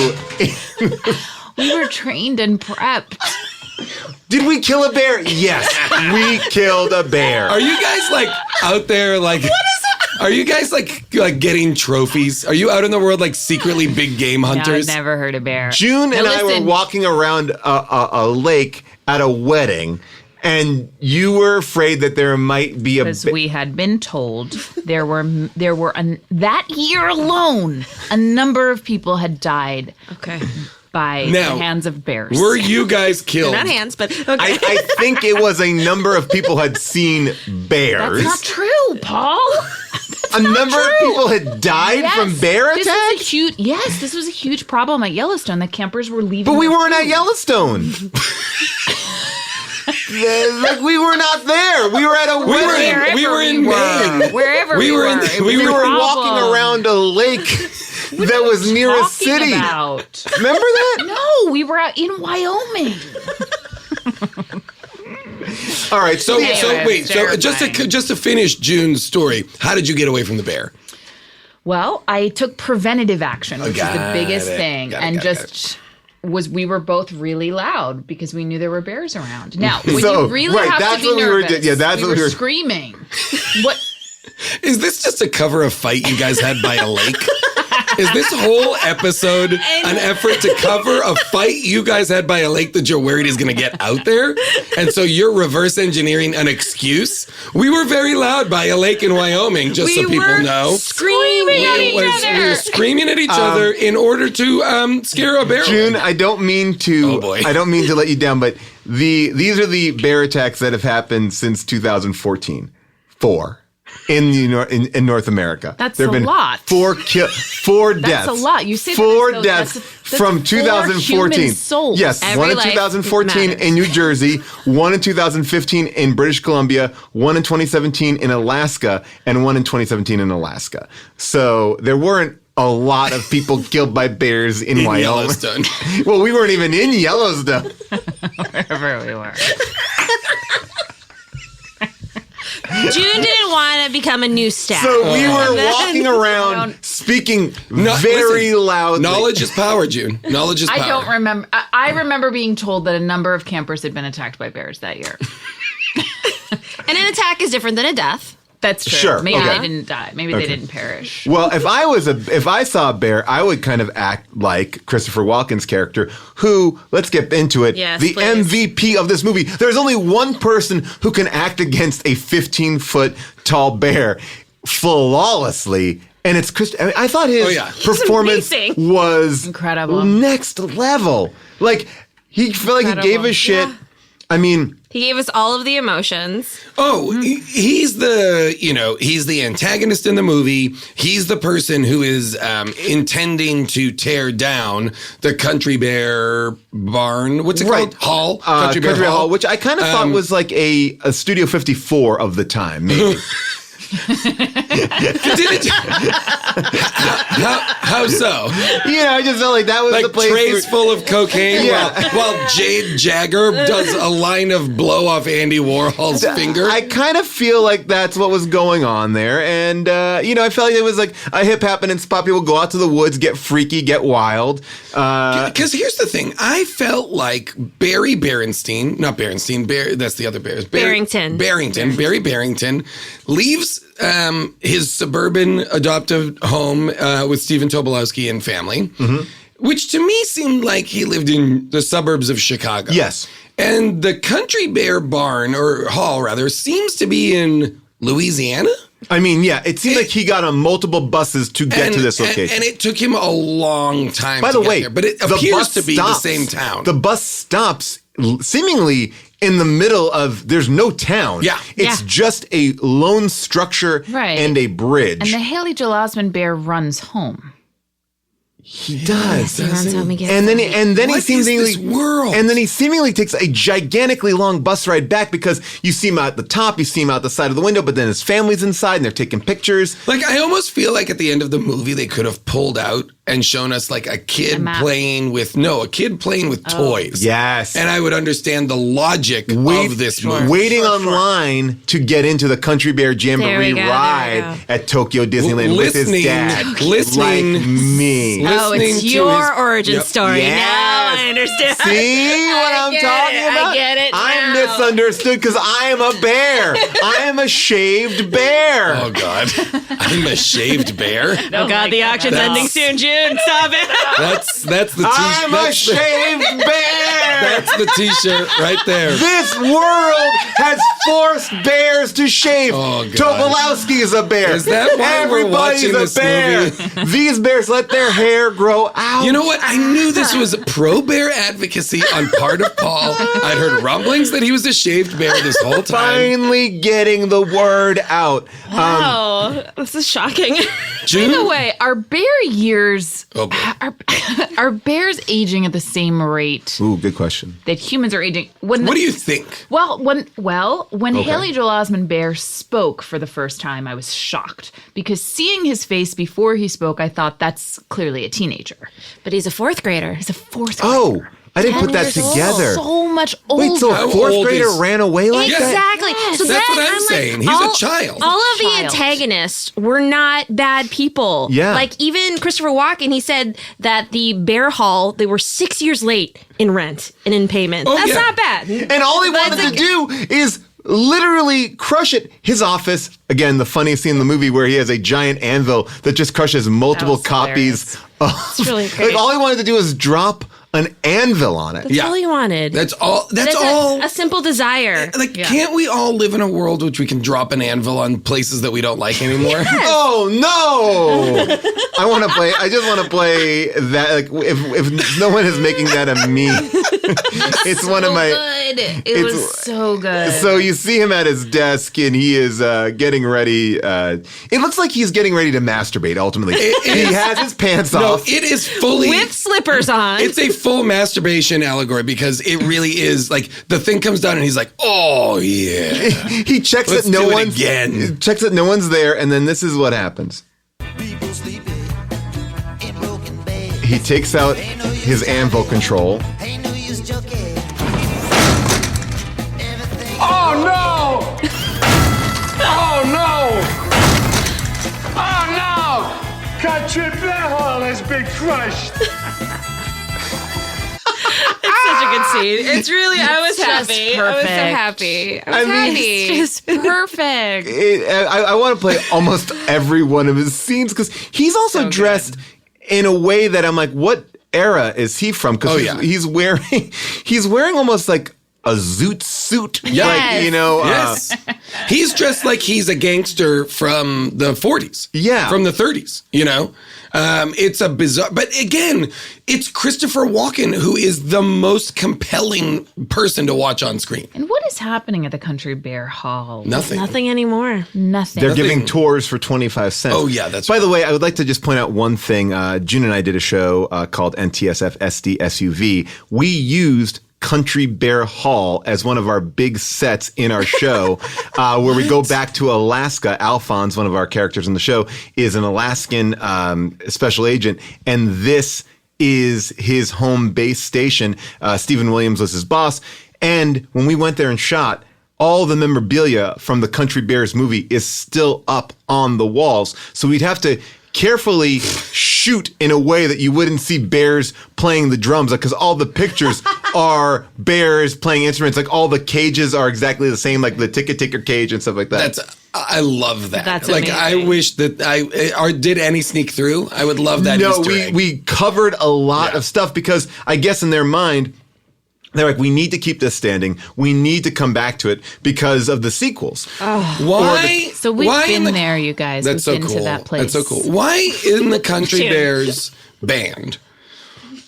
We were trained and prepped. Did we kill a bear? Yes, we killed a bear. Are you guys out there what is it? Are you guys like getting trophies? Are you out in the world secretly big game hunters? No, I've never heard a bear. June and I were walking around a lake at a wedding. And you were afraid that there might be because we had been told there were that year alone a number of people had died. Okay. By the hands of bears. Were you guys killed? Not hands, but okay. I think it was a number of people had seen bears. That's not true, Paul. a number of people had died from bear This attacks? was a huge problem at Yellowstone. The campers were leaving. But we their weren't at food. Yellowstone. Like, we were not there. We were at a wedding. We were in Maine. Wherever We we were were. in- It we was We a were problem. walking around a lake that was near a Talking city. about? Remember that? No, we were out in Wyoming. All right. So, Anyway, So wait, it's so terrifying. just to finish June's story, how did you get away from the bear? Well, I took preventative action, which is the got biggest it. thing, Got it, and got it, just we were both really loud because we knew there were bears around. Now, when So, you really right, have that's to be what we were nervous, do- yeah, that's what we were- screaming. What? Is this just to cover a fight you guys had by a lake? Is this whole episode an effort to cover a fight you guys had by a lake that you're worried is going to get out there? And so you're reverse engineering an excuse? We were very loud by a lake in Wyoming, just so people know. Screaming at We each were screaming at each other in order to scare a bear. June, I don't mean to. Oh, boy. I don't mean to let you down, but these are the bear attacks that have happened since 2014. 4 in North America. That's There have a been lot. 4 deaths. That's a lot. You say that 4 as though deaths that's from 4 2014. human souls. Yes, Every one in life 2014 matters. in New Jersey, one in 2015 in British Columbia, one in 2017 in Alaska, and one in 2017 in Alaska. So there weren't a lot of people killed by bears in Wyoming. Yellowstone. Well, we weren't even in Yellowstone. Wherever we were. June didn't want to become a news staff. So we were And then- walking around speaking No, very listen, loudly. Knowledge is power, June. Knowledge is power. I don't remember. I remember being told that a number of campers had been attacked by bears that year. And an attack is different than a death. That's true. Sure, Maybe okay. they didn't die. Maybe they didn't perish. Well, if I saw a bear, I would kind of act like Christopher Walken's character, who, let's get into it, Yes, the please. MVP of this movie. There's only one person who can act against a 15-foot tall bear flawlessly, and it's Chris. I mean, I thought his performance amazing. was Incredible. next level. Like, he felt like he gave a shit. Yeah. I mean, He gave us all of the emotions. Oh, he's the antagonist in the movie. He's the person who is intending to tear down the Country Bear barn. What's it called? Hall? Country Bear Hall, which I kind of thought was like a Studio 54 of the time, maybe. How so? Yeah, I just felt like that was Like the place. trays full of cocaine Yeah. while Jade Jagger does a line of blow off Andy Warhol's finger. I kind of feel like that's what was going on there. And, I felt like it was like a hip happening spot. People go out to the woods, get freaky, get wild. Because here's the thing. I felt like Barry Berenstein, not Berenstein, that's the other Bears. Barry Barrington leaves his suburban adoptive home with Stephen Tobolowsky and family, which to me seemed like he lived in the suburbs of Chicago. Yes. And the Country Bear barn, or hall rather, seems to be in Louisiana. I mean, yeah, it seemed like he got on multiple buses to get to this location. And it took him a long time By to the get way, there. But it the appears bus to be stops. the same town. The bus stops seemingly in the middle of, there's no town. Yeah. It's Yeah. just a lone structure Right. and a bridge. And the Haley Joel Osment bear runs home. he does. He runs home, he gets And then, home. and then he What is seemingly this world? and then he seemingly takes a gigantically long bus ride back because you see him out the top, you see him out the side of the window, but then his family's inside and they're taking pictures. Like, I almost feel like at the end of the movie, they could have pulled out and shown us like a kid map. playing with toys. Yes. And I would understand the logic of this movie. Waiting online to get into the Country Bear Jamboree There we go, ride there we at Tokyo Disneyland with his Listening- dad. listening- like me. Oh, Listening it's to your his- origin Yep. story. Yes. Now I understand. See what I'm get talking it. I about? get it I'm now. misunderstood because I am a bear. I am a shaved bear. Oh, God. I'm a shaved bear. Oh, God, the auction's That's- ending soon, June. dude. Stop it. That's the t-shirt. I'm a shaved bear. That's the t-shirt right there. This world has forced bears to shave. Oh, God. Tobolowsky is a bear. Is that why we're watching this movie? These bears let their hair grow out. You know what? I knew this was pro-bear advocacy on part of Paul. I'd heard rumblings that he was a shaved bear this whole time. Finally getting the word out. Wow, this is shocking. June? By the way, are bear years Oh, boy. are bears aging at the same rate Ooh, good question. that humans are aging? What do you think? When Okay. Haley Joel Osment Bear spoke for the first time, I was shocked because seeing his face before he spoke, I thought that's clearly a teenager. But he's a fourth grader. He's a fourth grader. Oh, I didn't put that 10 years old. together. So much older. Wait, so a How fourth old grader is- ran away like that? Exactly. So That's then what I'm like, saying. He's a child. All of the Child. antagonists were not bad people. Yeah. Like even Christopher Walken, he said that the Bear Hall, they were 6 years late in rent and in payment. Oh, That's yeah. not bad. And all he That's wanted to do is literally crush it. His office, again, the funniest scene in the movie where he has a giant anvil that just crushes multiple That was copies. It's really Like great. all he wanted to do was drop an anvil on it. That's all he wanted. That's all. That's That's all. a simple desire. Like, can't we all live in a world which we can drop an anvil on places that we don't like anymore? Oh no! I just want to play that. Like, if no one is making that a meme, it's one of my. good. It was so good. So you see him at his desk, and he is getting ready. It looks like he's getting ready to masturbate. Ultimately, he has his pants No, off. it is fully. With slippers on. It's a full masturbation allegory because it really is like the thing comes down and he's like, oh yeah. He checks Let's that no do it one's again. checks that no one's there, and then this is what happens. He takes out his anvil control. Oh no! Oh no! Oh no! Country bear hall has been crushed. such a good scene. It's really, I was just happy. I was so perfect. happy. I was I mean, happy. It's just perfect. I want to play almost every one of his scenes because he's also So dressed in a way that I'm like, what era is he from? Because Oh, yeah. he's wearing almost like a zoot suit. Yes. Like, you know, Yes. He's dressed like he's a gangster from the 40s. Yeah. From the 30s, you know? It's a bizarre, but again, it's Christopher Walken who is the most compelling person to watch on screen. And what is happening at the Country Bear Hall? Nothing. Nothing anymore. Nothing. they're Nothing. giving tours for 25 cents. Oh, yeah, that's By right. the way, I would like to just point out one thing. June and I did a show called NTSF SD SUV. We used Country Bear Hall as one of our big sets in our show, where we go back to Alaska. Alphonse, one of our characters in the show, is an Alaskan special agent, and this is his home base station. Stephen Williams was his boss, and when we went there and shot, all the memorabilia from the Country Bears movie is still up on the walls. So we'd have to carefully shoot in a way that you wouldn't see bears playing the drums, because all the pictures are bears playing instruments. Like all the cages are exactly the same, like the ticket taker cage and stuff like that. I love that. That's like, I amazing. wish that or did any sneak through? I would love that No, Easter egg. we covered a lot Yeah. of stuff because I guess in their mind, they're like, we need to keep this standing. We need to come back to it because of the sequels. Why? So we've why been in the- there, you guys. That's We've so been cool. to that place. That's so cool. Why in the Country Dude. Bears band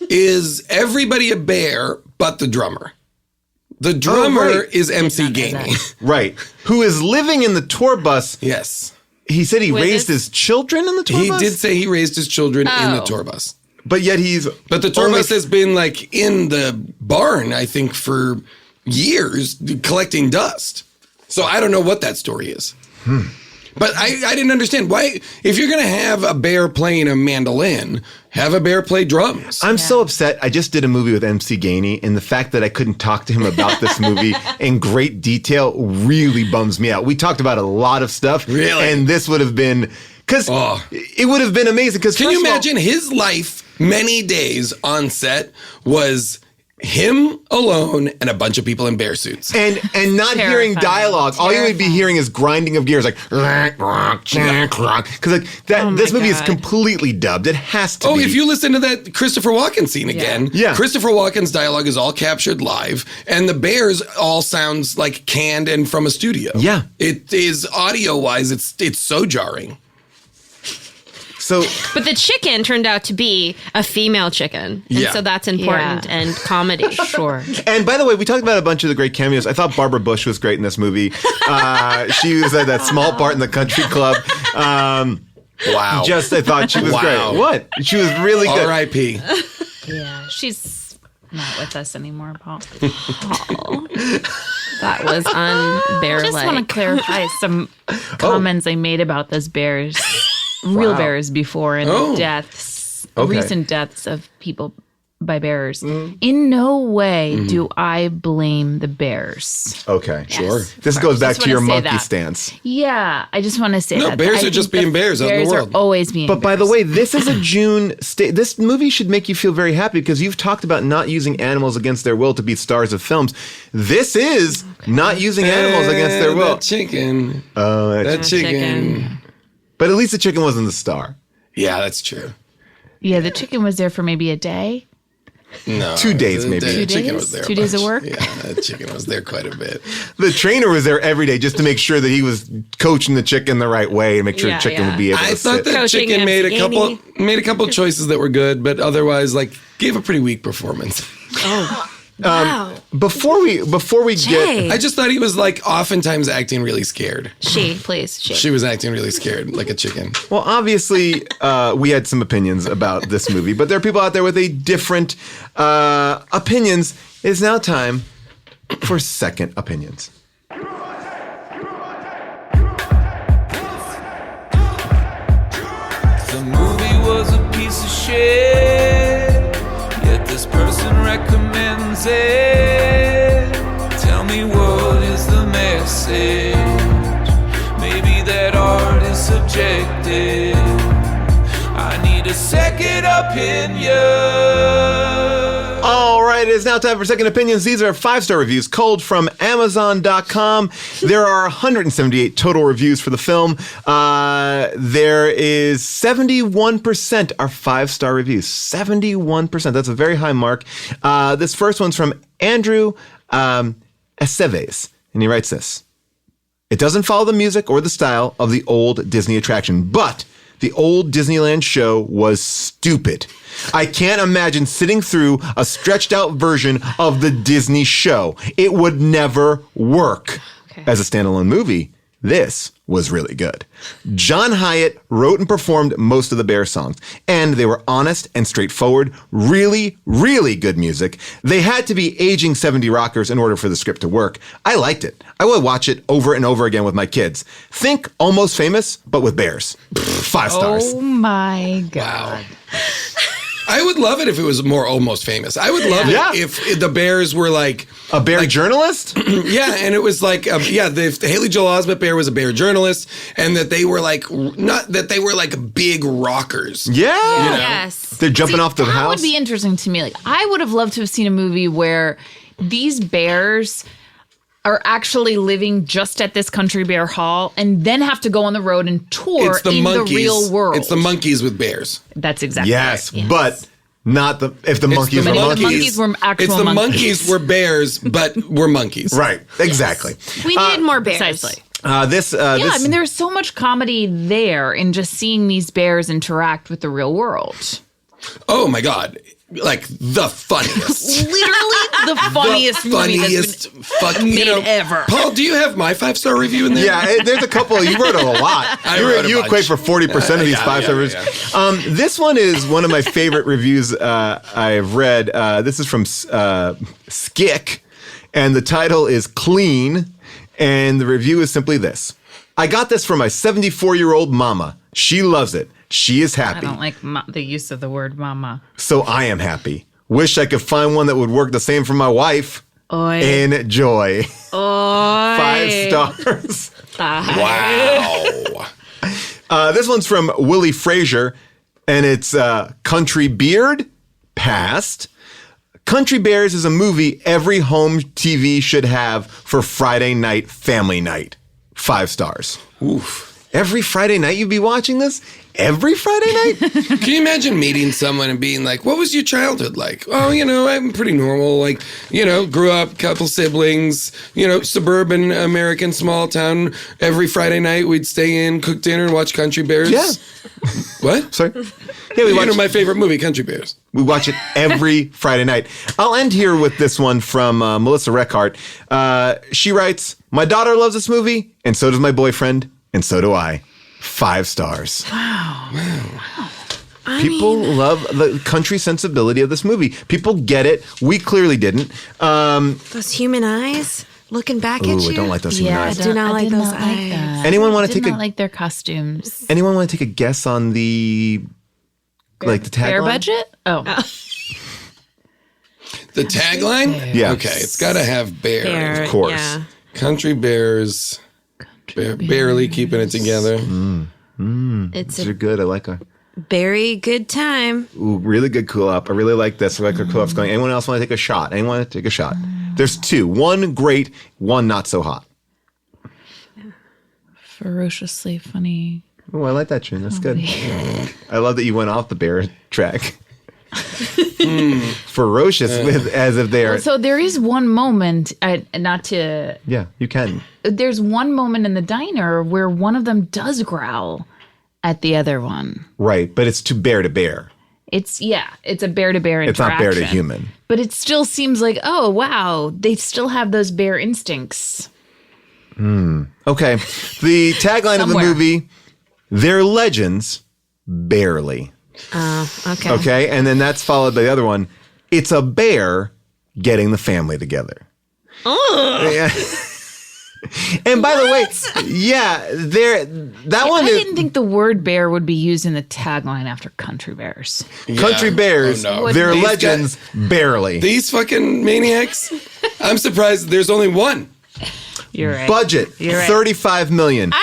is everybody a bear but the drummer? The drummer right. is MC not know Gainey. Right. Who is living in the tour bus. Yes. He said he With raised his- his children in the tour He bus? did say he raised his children in the Oh. tour bus. But yet he's... But the tour only- bus has been like in the barn, I think, for years collecting dust. So I don't know what that story is. But I didn't understand why, if you're going to have a bear playing a mandolin, have a bear play drums. I'm so upset. I just did a movie with MC Gainey, and the fact that I couldn't talk to him about this movie in great detail really bums me out. We talked about a lot of stuff. Really? And this would have been... Because Oh. it would have been amazing. Because Can you imagine his life, many days on set, was him alone and a bunch of people in bear suits. And not hearing dialogue. All you would be hearing is grinding of gears, like because this movie is completely dubbed. It has to be. Oh, if you listen to that Christopher Walken scene again, Christopher Walken's dialogue is all captured live, and the bears all sounds like canned and from a studio. Yeah. It is audio-wise, it's so jarring. But the chicken turned out to be a female chicken. And so that's important and comedy. Sure. And by the way, we talked about a bunch of the great cameos. I thought Barbara Bush was great in this movie. She was at that small part in the country club. Wow. I thought she was great. What? She was really good. R.I.P. Yeah, she's not with us anymore, Paul. That was unbear-like. I just want to clarify some comments I made about those bears. Real bears before and deaths, recent deaths of people by bears. In no way do I blame the bears. Okay, sure. This goes back to your monkey stance. Yeah, I just want to say that. No, bears are just being bears out in the world. Bears are always being But by the way, this is a June this movie should make you feel very happy because you've talked about not using animals against their will to be stars of films. This is not using animals against their will. That chicken. Oh, that chicken. But at least the chicken wasn't the star. Yeah, that's true. Yeah, the chicken was there for maybe a day. No. 2 days, maybe. The 2 chicken days? was there 2 days of work? Yeah, that chicken was there quite a bit. The trainer was there every day just to make sure that he was coaching the chicken the right way and make sure the chicken would be able to I thought sit. that chicken made a couple choices that were good, but otherwise, gave a pretty weak performance. Oh. Wow. Before we get, I just thought he was oftentimes acting really scared. She was acting really scared, like a chicken. well, obviously, we had some opinions about this movie, but there are people out there with a different opinions. It is now time for second opinions. The movie was a piece of shit, yet this person recommends it. Tell me what is the message? Maybe that art is subjective. I need a second opinion. All right, it is now time for second opinions. These are 5-star reviews culled from Amazon.com. There are 178 total reviews for the film. There is 71% are 5-star reviews. 71%. That's a very high mark. This first one's from Andrew Aceves, and he writes this. It doesn't follow the music or the style of the old Disney attraction, but the old Disneyland show was stupid. I can't imagine sitting through a stretched out version of the Disney show. It would never work. As a standalone movie, this was really good. John Hyatt wrote and performed most of the Bear songs, and they were honest and straightforward, really, really good music. They had to be aging 70 rockers in order for the script to work. I liked it. I would watch it over and over again with my kids. Think Almost Famous, but with bears. 5 stars. Oh my God. Wow. I would love it if it was more Almost Famous. I would love it if the bears were like... A bear journalist? Yeah, and it was the Haley Joel Osment bear was a bear journalist, and that they were big rockers. Yeah. You know? Yes. They're jumping off the That house. would be interesting to me. I would have loved to have seen a movie where these bears are actually living just at this Country Bear Hall and then have to go on the road and tour the real world. It's the monkeys with bears. That's exactly yes, right. but not if the monkeys were monkeys. The monkeys were actual It's the monkeys. monkeys were bears, but were monkeys. Right, exactly. We needed more bears. Precisely. This there's so much comedy there in just seeing these bears interact with the real world. Oh my God. Like the funniest. Literally the funniest movie that's been made ever. Paul, do you have my 5-star review in there? Yeah, there's a couple. You wrote a lot. You equate for 40% of these 5-star reviews. Yeah. This one is one of my favorite reviews I've read. This is from Skick, and the title is Clean, and the review is simply this. I got this from my 74-year-old mama. She loves it. She is happy. I don't like the use of the word mama. So I am happy. Wish I could find one that would work the same for my wife. Oy. Enjoy. Oy. 5 stars. Wow. This one's from Willie Frazier, and it's Country Beard, passed. Country Bears is a movie every home TV should have for Friday night family night. 5 stars. Oof. Every Friday night you'd be watching this? Every Friday night? Can you imagine meeting someone and being like, what was your childhood like? Oh, I'm pretty normal. Like, grew up, couple siblings, suburban American small town. Every Friday night we'd stay in, cook dinner, and watch Country Bears. Yeah. What? Sorry? Yeah, we watch my favorite movie, Country Bears. We watch it every Friday night. I'll end here with this one from Melissa Reckhart. She writes, my daughter loves this movie, and so does my boyfriend, and so do I. 5 stars. Wow. People love the country sensibility of this movie. People get it. We clearly didn't. Those human eyes looking back at you. I don't like those human eyes. I do not like did those not like eyes. that. Anyone want to Did take not like their costumes. Anyone want to take a guess on the the tagline? Bear budget? Oh. The tagline? Yeah. Okay, it's got to have bear. Bear, Of course. Yeah. Country Bears. Barely keeping it together. It's These are a good. I like her. very good time. Ooh, really good Kulap. I really like this. I like her Kulap's going. Anyone else want to take a shot? Anyone want to take a shot? There's 2. One great, one not so hot. Ferociously funny. Oh, I like that tune. That's good. I love that you went off the bear track. Ferocious with as if they're. So there is one moment, not to. Yeah, you can. There's one moment in the diner where one of them does growl at the other one. Right, but it's to bear. It's a bear to bear interaction. It's not bear to human. But it still seems like, oh wow, they still have those bear instincts. Okay, the tagline of the Somewhere. movie: "They're legends, barely." Okay. Okay, and then that's followed by the other one. It's a bear getting the family together. Yeah. And by the way, that one I is didn't think the word bear would be used in the tagline after Country Bears. Country Yeah. Bears. Oh, no. They're These legends, barely. These fucking maniacs. I'm surprised there's only one. You're right. Budget You're right. $35 million.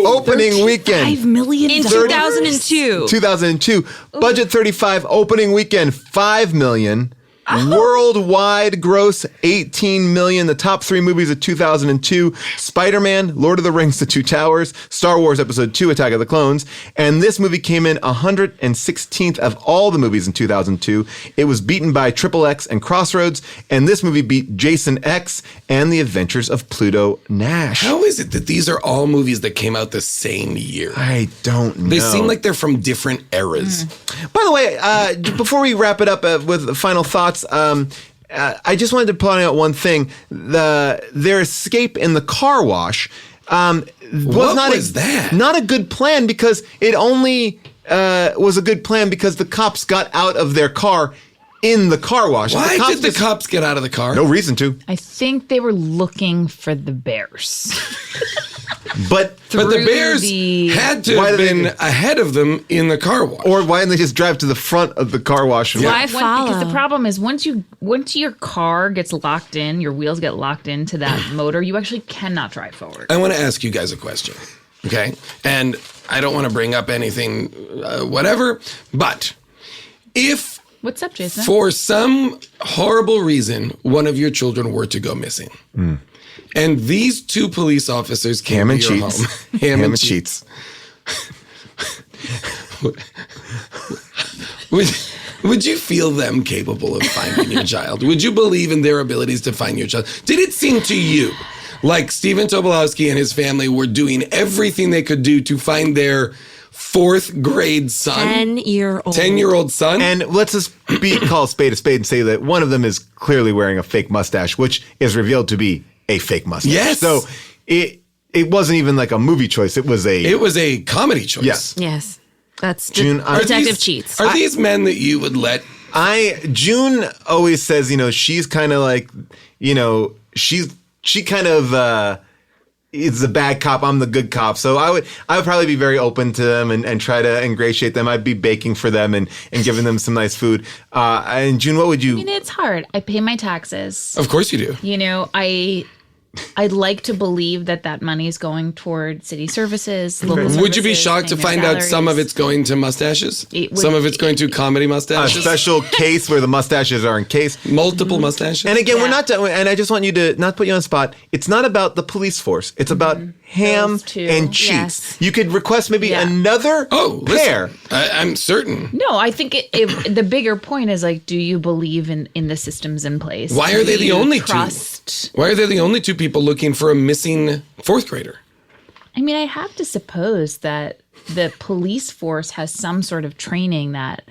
Opening weekend. $5 million In 2002. 2002. Budget 35. Opening weekend $5 million. Worldwide gross $18 million. The top 3 movies of 2002: Spider-Man, Lord of the Rings: The Two Towers, Star Wars Episode 2: Attack of the Clones. And this movie came in 116th of all the movies in 2002. It was beaten by Triple X and Crossroads, and this movie beat Jason X and The Adventures of Pluto Nash. How is it that these are all movies that came out the same year? I don't know. They seem like they're from different eras. By the way, before we wrap it up with final thoughts, I just wanted to point out one thing: their escape in the car wash was that? not a good plan, because it only was a good plan because the cops got out of their car in the car wash. Why did the cops get out of the car? No reason to. I think they were looking for the bears. But But the through Bears the- had to Why have did they- been ahead of them in the car wash. or why didn't they just drive to the front of the car wash? And Why Because follow? the problem is once your car gets locked in, your wheels get locked into that motor, you actually cannot drive forward. I want to ask you guys a question, okay? And I don't want to bring up anything, whatever, but if What's up, Jason? for some horrible reason one of your children were to go missing, and these 2 police officers came Ham and to your cheats. home, Ham and cheats. Would you feel them capable of finding your child? Would you believe in their abilities to find your child? Did it seem to you like Stephen Tobolowsky and his family were doing everything they could do to find their 4th grade son? 10-year-old. 10-year-old son? And let's just call a spade and say that one of them is clearly wearing a fake mustache, which is revealed to be a fake mustache. Yes. So it wasn't even like a movie choice. It was a comedy choice. Yes. Yes. That's June, are Detective these- Cheats. Are these men that you would let? June always says, she's kind of like, she kind of is the bad cop. I'm the good cop. So I would probably be very open to them and try to ingratiate them. I'd be baking for them and giving them some nice food. And June, what would you? I mean, it's hard. I pay my taxes. Of course you do. I I'd like to believe that money is going toward city services, local services. Would you be shocked to find out some of it's going to mustaches? Some of it's going to comedy mustaches? A special case where the mustaches are encased. Multiple mustaches? And again, we're not done. And I just want you to not put you on the spot. It's not about the police force. It's about ham and cheese. Yes. You could request maybe another pair. I'm certain. No, I think the bigger point is like, do you believe in the systems in place? Why are they the only trust? two? Why are they the only two people looking for a missing fourth grader? I mean, I have to suppose that the police force has some sort of training that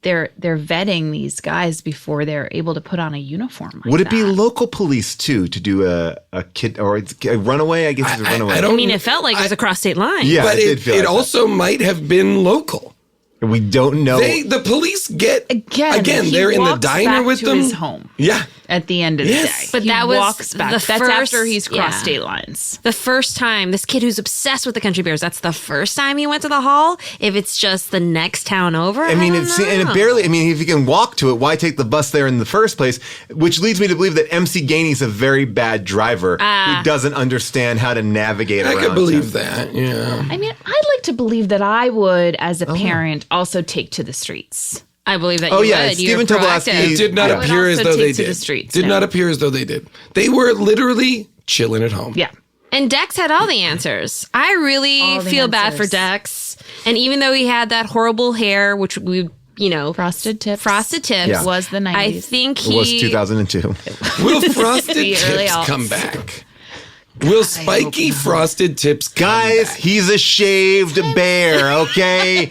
they're vetting these guys before they're able to put on a uniform. Like Would it be that. local police too to do a kid or a runaway? I guess it's a runaway. I don't. I mean, it felt like it was a cross-state line. Yeah, But it did feel it like also might have been local. that. We don't know. The police get Again, he they're in the walks diner back with to them. his home. Yeah. At the end of Yes. the day. But He that was walks back. the That's first- after he's crossed yeah. state lines. The first time, this kid who's obsessed with the Country Bears, that's the first time he went to the hall. If it's just the next town over, I mean, don't and it know. barely. I mean, if you can walk to it, why take the bus there in the first place? Which leads me to believe that MC Gainey's a very bad driver who doesn't understand how to navigate I around. could believe that. Yeah. I mean, I'd like to believe that I would, as a parent, also take to the streets. I believe that Oh, you yeah, would. Stephen You're Tobolowsky- proactive. It did not Yeah. appear I as would though also they take to did. the streets, Did no. not appear as though they did. They were literally chilling at home. Yeah. And Dex had all the answers. I really All the feel bad for answers. Dex. And even though he had that horrible hair, which we, Frosted tips. Yeah. Was the 90s. I think It was he 2002. Will frosted The early tips aughts. come back? Will spiky frosted tips come Guys, back? he's a shaved bear, okay?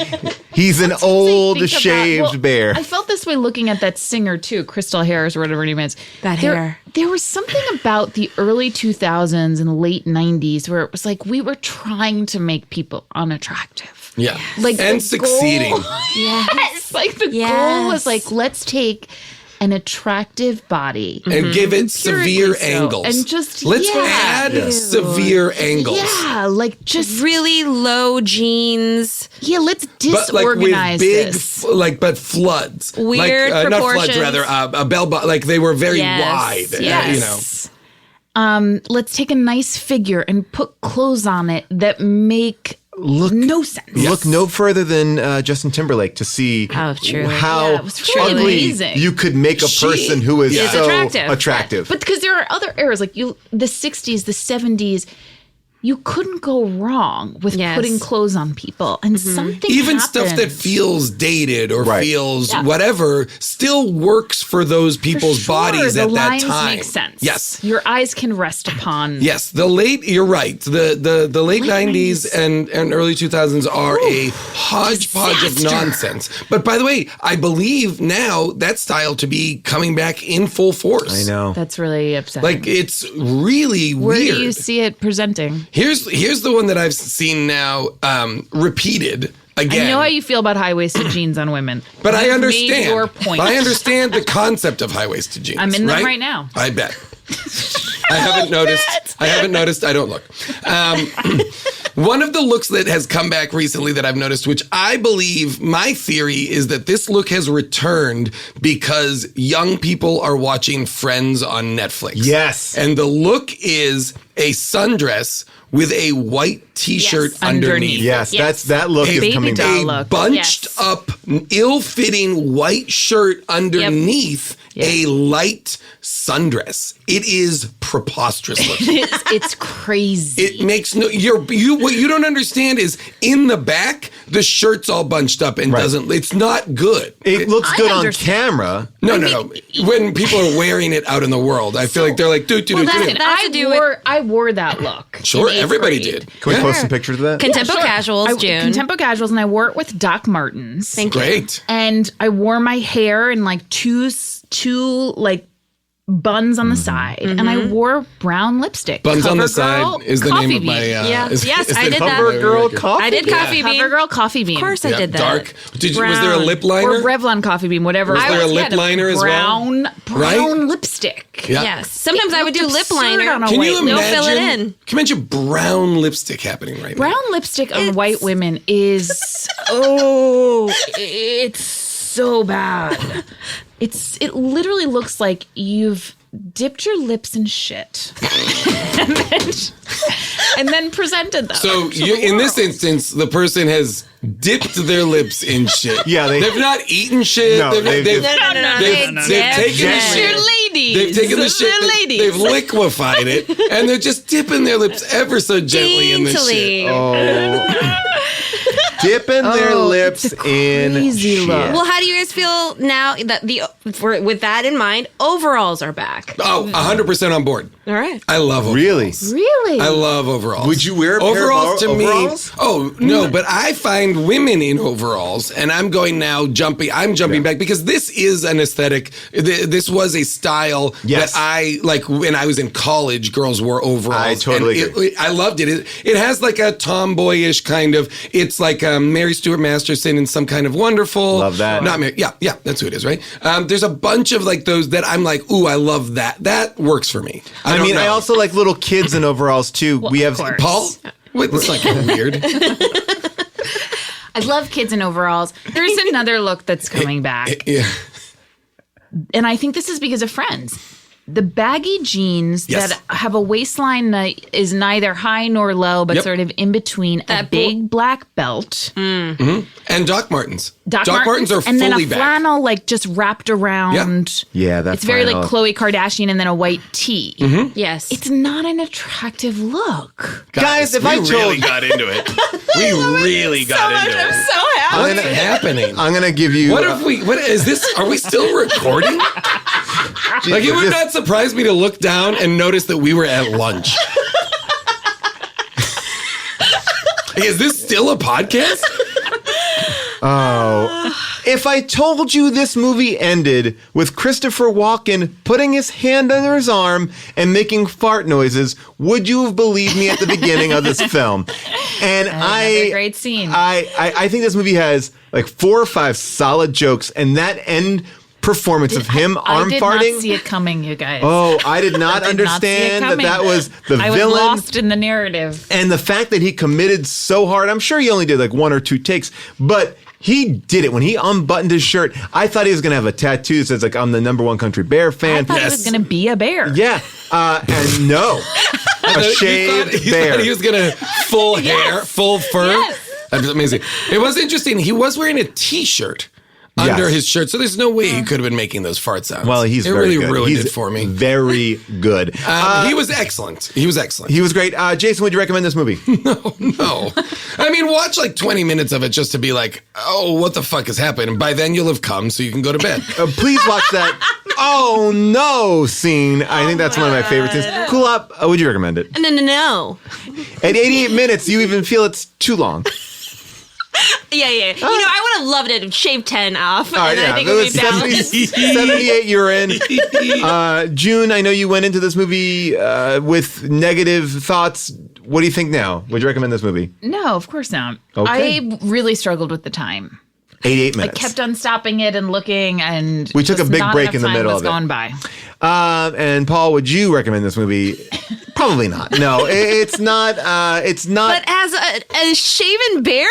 He's an old Think about- shaved well, bear. I felt this way looking at that singer too, Crystal Harris or whatever her name is. That hair. There was something about the early 2000s and late 90s where it was like we were trying to make people unattractive. Yeah. Like And the succeeding. goal- yes. Like the goal Yes. was like, let's take an attractive body. And give it severe so. angles. And just- let's yeah. add Yeah. severe angles. Yeah, like just really low jeans. let's But like with disorganize big, this. but floods. Weird like, not floods, proportions. rather, a bell bottom. Like they were very Yes, wide. yes. Let's take a nice figure and put clothes on it that make no sense. Look no further than Justin Timberlake to see Oh, truly. how Yeah, it was truly ugly amazing. you could make a person who is is so attractive. But because there are other eras, like the 60s, the 70s, you couldn't go wrong with Yes. putting clothes on people. And something Even stuff that happened. feels dated or Right. feels Yeah. whatever still works for those For people's sure, bodies the at that lines time. make sense. Yes. Your eyes can rest upon. Yes, you're right. The late 90s and early 2000s are a hodgepodge of disaster. nonsense. But by the way, I believe now that style to be coming back in full force. I know. That's really upsetting. Like it's really Where weird. do you see it presenting? Here's the one that I've seen now repeated again. I know how you feel about high-waisted jeans on women. But I You've understand. made your point. I understand the concept of high-waisted jeans. I'm in them right now. I bet. I haven't noticed. I don't look. One of the looks that has come back recently that I've noticed, which I believe, my theory is that this look has returned because young people are watching Friends on Netflix. Yes. And the look is a sundress with a white t-shirt Yes, underneath. underneath. Yes, that look is Baby coming doll back. A look. bunched Yes. up, ill-fitting white shirt underneath a light sundress. It is preposterous looking. It's crazy. It makes no. What you don't understand is in the back the shirt's all bunched up and Right. doesn't. It's not good. It looks I good on understand. camera. No. When people are wearing it out in the world, I feel like they're like, do. Listen, That to do I wore that look. Sure, in eighth everybody grade. did. Can we post some pictures of that? Contempo Casuals, June. Contempo Casuals, and I wore it with Doc Martens. Thank you. Great. And I wore my hair in like two like buns on the side, and I wore brown lipstick. Buns on the CoverGirl side is the Coffee name of my. Bean. Is I the did that. Cover Girl Coffee. I did Coffee Bean. CoverGirl Coffee Bean. Of course I did that. Dark. Was there a lip liner? Or Revlon Coffee Bean, whatever. Was there a lip had liner as well? Brown lipstick. Yeah. Yes. Sometimes I would do looked lip absurd liner. on a Can you white imagine? lip. fill it in. Can you imagine brown lipstick happening right now? Brown lipstick on white women is it's so bad. It literally looks like you've dipped your lips in shit and then presented them. So in this instance, the person has dipped their lips in shit. Yeah, they've not eaten shit. No, they've No. taken the shit. ladies. They've taken the shit. They've liquefied it, and they're just dipping their lips ever so gently in the shit. Dipping their lips it's a in crazy shit. look. Well, how do you guys feel now that with that in mind, overalls are back? Oh, 100% on board. All right. I love overalls. Really? Really? I love overalls. Would you wear a pair of overalls to overalls? me? Oh no, but I find women in overalls, and I'm going now jumping. I'm jumping back because this is an aesthetic. This was a style Yes. that I like when I was in college. Girls wore overalls. I totally agree. I loved it. It has like a tomboyish kind of. It's like Mary Stuart Masterson in Some Kind of Wonderful. Love that. Not Mary. Yeah, that's who it is, right? There's a bunch of like those that I'm like, ooh, I love that. That works for me. I don't mean, I know. also like little kids in overalls too. We have course. Paul. Wait, that's like weird. I love kids in overalls. There's another look that's coming back. Yeah. And I think this is because of Friends. The baggy jeans Yes. that have a waistline that is neither high nor low, but Yep. sort of in between, a big black belt. And Doc Martens. Doc Martens are and then fully a back. flannel like just wrapped around. Yeah, that's It's very flannel. like Khloe Kardashian and then a white tee. Yes. It's not an attractive look. Guys, if we I told really got into it. We really got into it. so happy. What's happening? I'm gonna give you. What if we? What is this? Are we still recording? Like it would This- not surprise me to look down and notice that we were at lunch. Is this still a podcast? If I told you this movie ended with Christopher Walken putting his hand under his arm and making fart noises, would you have believed me at the beginning of this film? And Another great scene. I think this movie has like 4 or 5 solid jokes, and that end performance of him arm I did farting. not see it coming, you guys. Oh, I did not I did not see it understand that coming. that was the I was villain. lost in the narrative. And the fact that he committed so hard, I'm sure he only did like 1 or 2 takes, but he did it. When he unbuttoned his shirt, I thought he was going to have a tattoo that says like, I'm the #1 country bear fan. I thought he was going to be a bear. Yeah. And no. A shaved you bear. thought he was gonna full hair, full fur. Yes. That's amazing. It was interesting. He was wearing a T-shirt under Yes. his shirt, so there's no way he could have been making those fart sounds. Well, he's it very really good. ruined He's it for me. Very good. He was excellent. He was excellent. He was great. Jason, would you recommend this movie? No. I mean, watch like 20 minutes of it just to be like, oh, what the fuck has happened? And by then you'll have come so you can go to bed. Please watch that oh no scene. I think that's one of my favorite scenes. Kulap, would you recommend it? No. At 88 minutes, you even feel it's too long. Yeah. You know, I would have loved it. Shaved 10 off. All right, and I yeah. think It it would was be balanced. 78 you're in. June, I know you went into this movie with negative thoughts. What do you think now? Would you recommend this movie? No, of course not. Okay. I really struggled with the time. 88 I minutes. kept on stopping it and looking, and We took a just big not break enough in the time middle was of it. Gone by. And Paul, would you recommend this movie? Probably not. No, it's not. It's not. But as a shaven bear?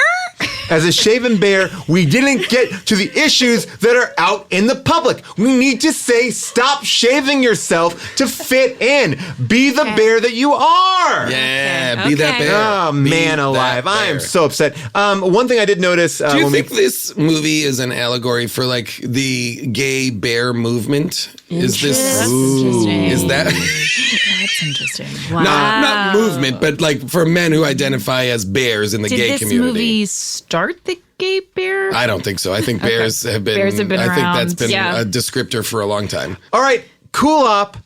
As a shaven bear, we didn't get to the issues that are out in the public. We need to say, stop shaving yourself to fit in. Be the bear that you are. Yeah, be that Okay. bear. Oh, Be man that alive. I am bear. so upset. One thing I did notice. Do you when think this movie is an allegory for like the gay bear movement? Is this? That's interesting. Is that That's interesting. Wow. not movement, but like for men who identify as bears in the Did gay this community? movie start the gay bear? I don't think so. I think bears have been. Bears have been I think that's around. been Yeah. a descriptor for a long time. All right, Kulap.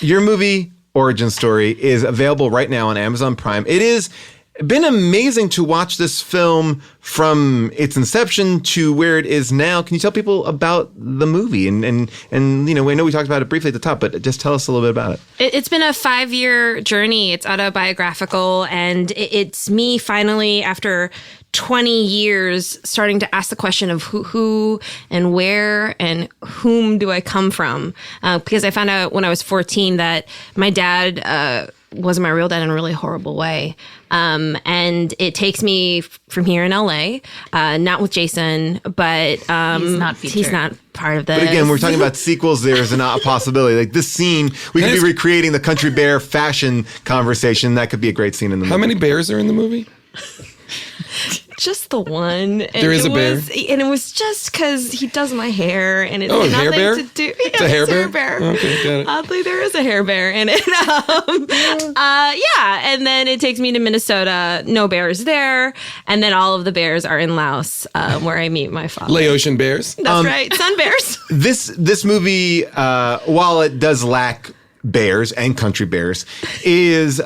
Your movie origin story is available right now on Amazon Prime. It is been amazing to watch this film from its inception to where it is now. Can you tell people about the movie? And you know, I know we talked about it briefly at the top, but just tell us a little bit about it. It's been a 5-year journey. It's autobiographical, and it's me finally, after 20 years, starting to ask the question of who and where and whom do I come from? Because I found out when I was 14 that my dad wasn't my real dad in a really horrible way. And it takes me from here in LA, not with Jason, but He's not featured. he's not part of this. But again, we're talking about sequels. There's a possibility. Like this scene, we could be recreating the Country Bear fashion conversation. That could be a great scene in the movie. How many bears are in the movie? just the one. And there is a bear. And it was just because he does my hair, and it's a nothing hair bear? to do. It's a hair bear? Okay, got it. Oddly, there is a hair bear in it. Yeah, and then it takes me to Minnesota. No bears there, and then all of the bears are in Laos, where I meet my father. Laotian bears. That's right, sun bears. This movie, while it does lack bears and country bears, is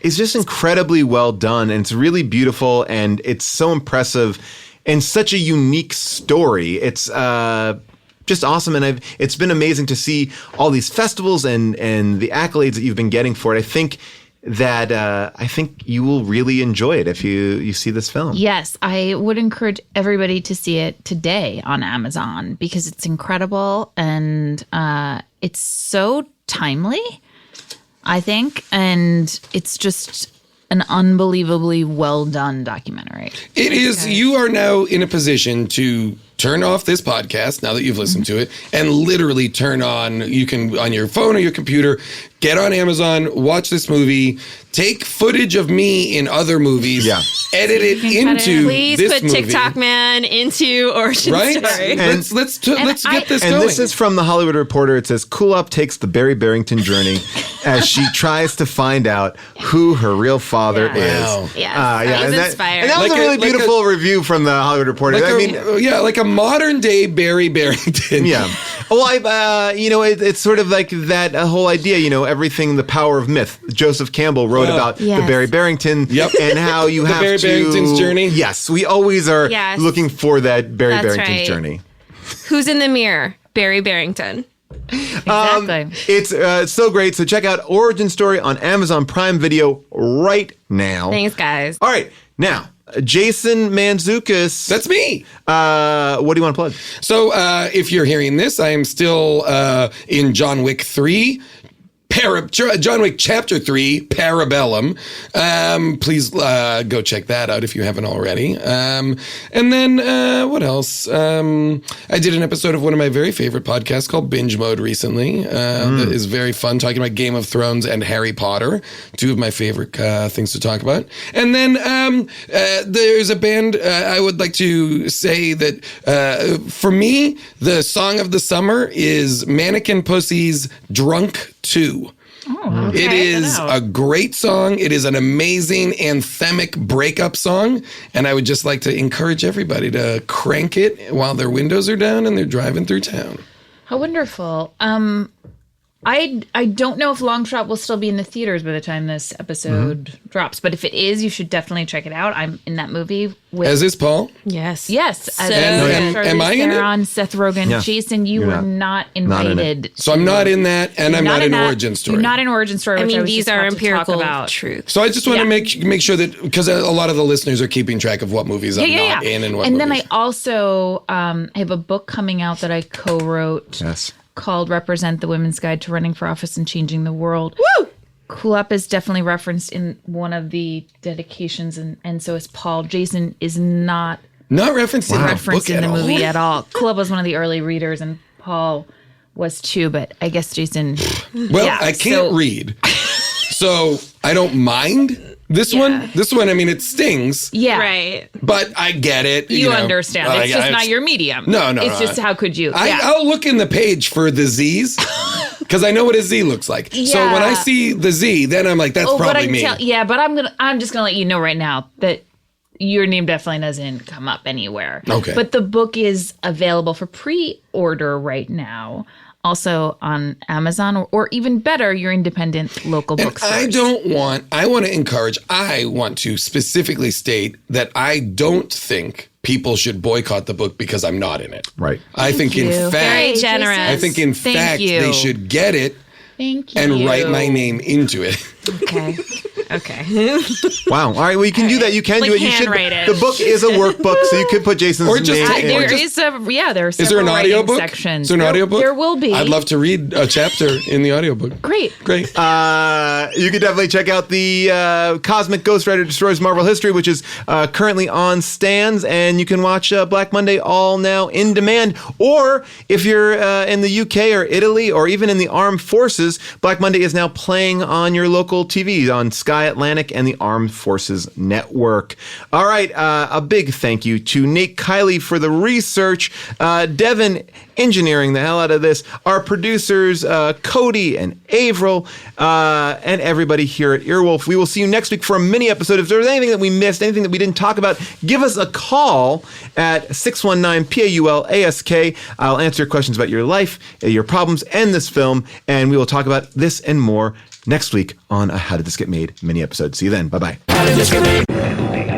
just incredibly well done, and it's really beautiful, and it's so impressive, and such a unique story. It's just awesome, and it's been amazing to see all these festivals and the accolades that you've been getting for it. I think you will really enjoy it if you see this film. Yes, I would encourage everybody to see it today on Amazon because it's incredible and it's so timely, I think, and it's just an unbelievably well done documentary. It is. You are now in a position to turn off this podcast now that you've listened to it and literally turn on, you can, on your phone or your computer, get on Amazon, watch this movie, take footage of me in other movies, edit it into Please this put movie. TikTok Man into Origin Right? Story. Let's get this And going. this is from the Hollywood Reporter. It says, Kulap takes the Barry Barrington journey as she tries to find out who her real father is. Wow. Yeah, he's inspired. And that was Like a really a beautiful review from the Hollywood Reporter. like a modern day Barry Barrington. Yeah. Well, it's sort of like that whole idea, everything, the power of myth. Joseph Campbell wrote about the Barry Barrington and how you have Barry to... Barrington's journey. Yes, we always are looking for that Barry Barrington's journey. Who's in the mirror? Barry Barrington. Exactly. It's so great. So check out Origin Story on Amazon Prime Video right now. Thanks, guys. All right. Now, Jason Mantzoukas. That's me. What do you want to plug? So if you're hearing this, I am still in John Wick 3. John Wick Chapter 3, Parabellum. Please go check that out if you haven't already. And then what else? I did an episode of one of my very favorite podcasts called Binge Mode recently. That is very fun, talking about Game of Thrones and Harry Potter, two of my favorite things to talk about. And then there's a band I would like to say that for me, the song of the summer is Mannequin Pussy's Drunk 2. Oh, It is a great song. It is an amazing anthemic breakup song. And I would just like to encourage everybody to crank it while their windows are down and they're driving through town. How wonderful. I don't know if Long Shot will still be in the theaters by the time this episode drops, but if it is, you should definitely check it out. I'm in that movie with... As is Paul. Yes. Yes. As am I in it? Theron, Seth Rogen. Yeah. Jason, you were not invited. So I'm not in that, and I'm not in that. Origin Story. You're not in Origin Story, I which mean, was these just are about to talk empirical about. truths. So I just want to make sure that, because a lot of the listeners are keeping track of what movies I'm not in and what And movies. then I also have a book coming out that I co-wrote. Yes. Called Represent the Women's Guide to Running for Office and Changing the World. Woo! Kulap is definitely referenced in one of the dedications, and so is Paul. Jason is not referenced referenced in the all. movie at all. Kulap was one of the early readers, and Paul was too, but I guess Jason... Well, I can't read, so I don't mind this one. This one, I mean, it stings. Yeah. Right. But I get it. You understand. It's just not your medium. No. It's just how could you? I'll look in the page for the Z's because I know what a Z looks like. So when I see the Z, then I'm like, that's probably me. But I'm just gonna let you know right now that your name definitely doesn't come up anywhere. Okay. But the book is available for pre-order right now. Also on Amazon, or even better, your independent local bookstores. I want to specifically state that I don't think people should boycott the book because I'm not in it. Right. I think in fact, Very generous. I think in fact they should get it Thank you. and write my name into it. Okay. Okay. Wow. All right. Well, you can do that. You can Like do it. You handwrite it. The book is a workbook, so you could put Jason's Or just name take- in. or There just- is a there are Is there several an writing audiobook? sections. Is there an audiobook? There will be. I'd love to read a chapter in the audiobook. Great. Great. You can definitely check out the Cosmic Ghost Rider Destroys Marvel History, which is currently on stands, and you can watch Black Monday all now in demand. Or if you're in the UK or Italy or even in the Armed Forces, Black Monday is now playing on your local TV on Sky Atlantic and the Armed Forces Network. All right, a big thank you to Nate Kiley for the research, Devin engineering the hell out of this, our producers Cody and Averill, and everybody here at Earwolf. We will see you next week for a mini episode. If there's anything that we missed, anything that we didn't talk about, give us a call at 619-PAUL-ASK. I'll answer your questions about your life, your problems, and this film, and we will talk about this and more next week on a How Did This Get Made mini episode. See you then. Bye-bye. How did this get made?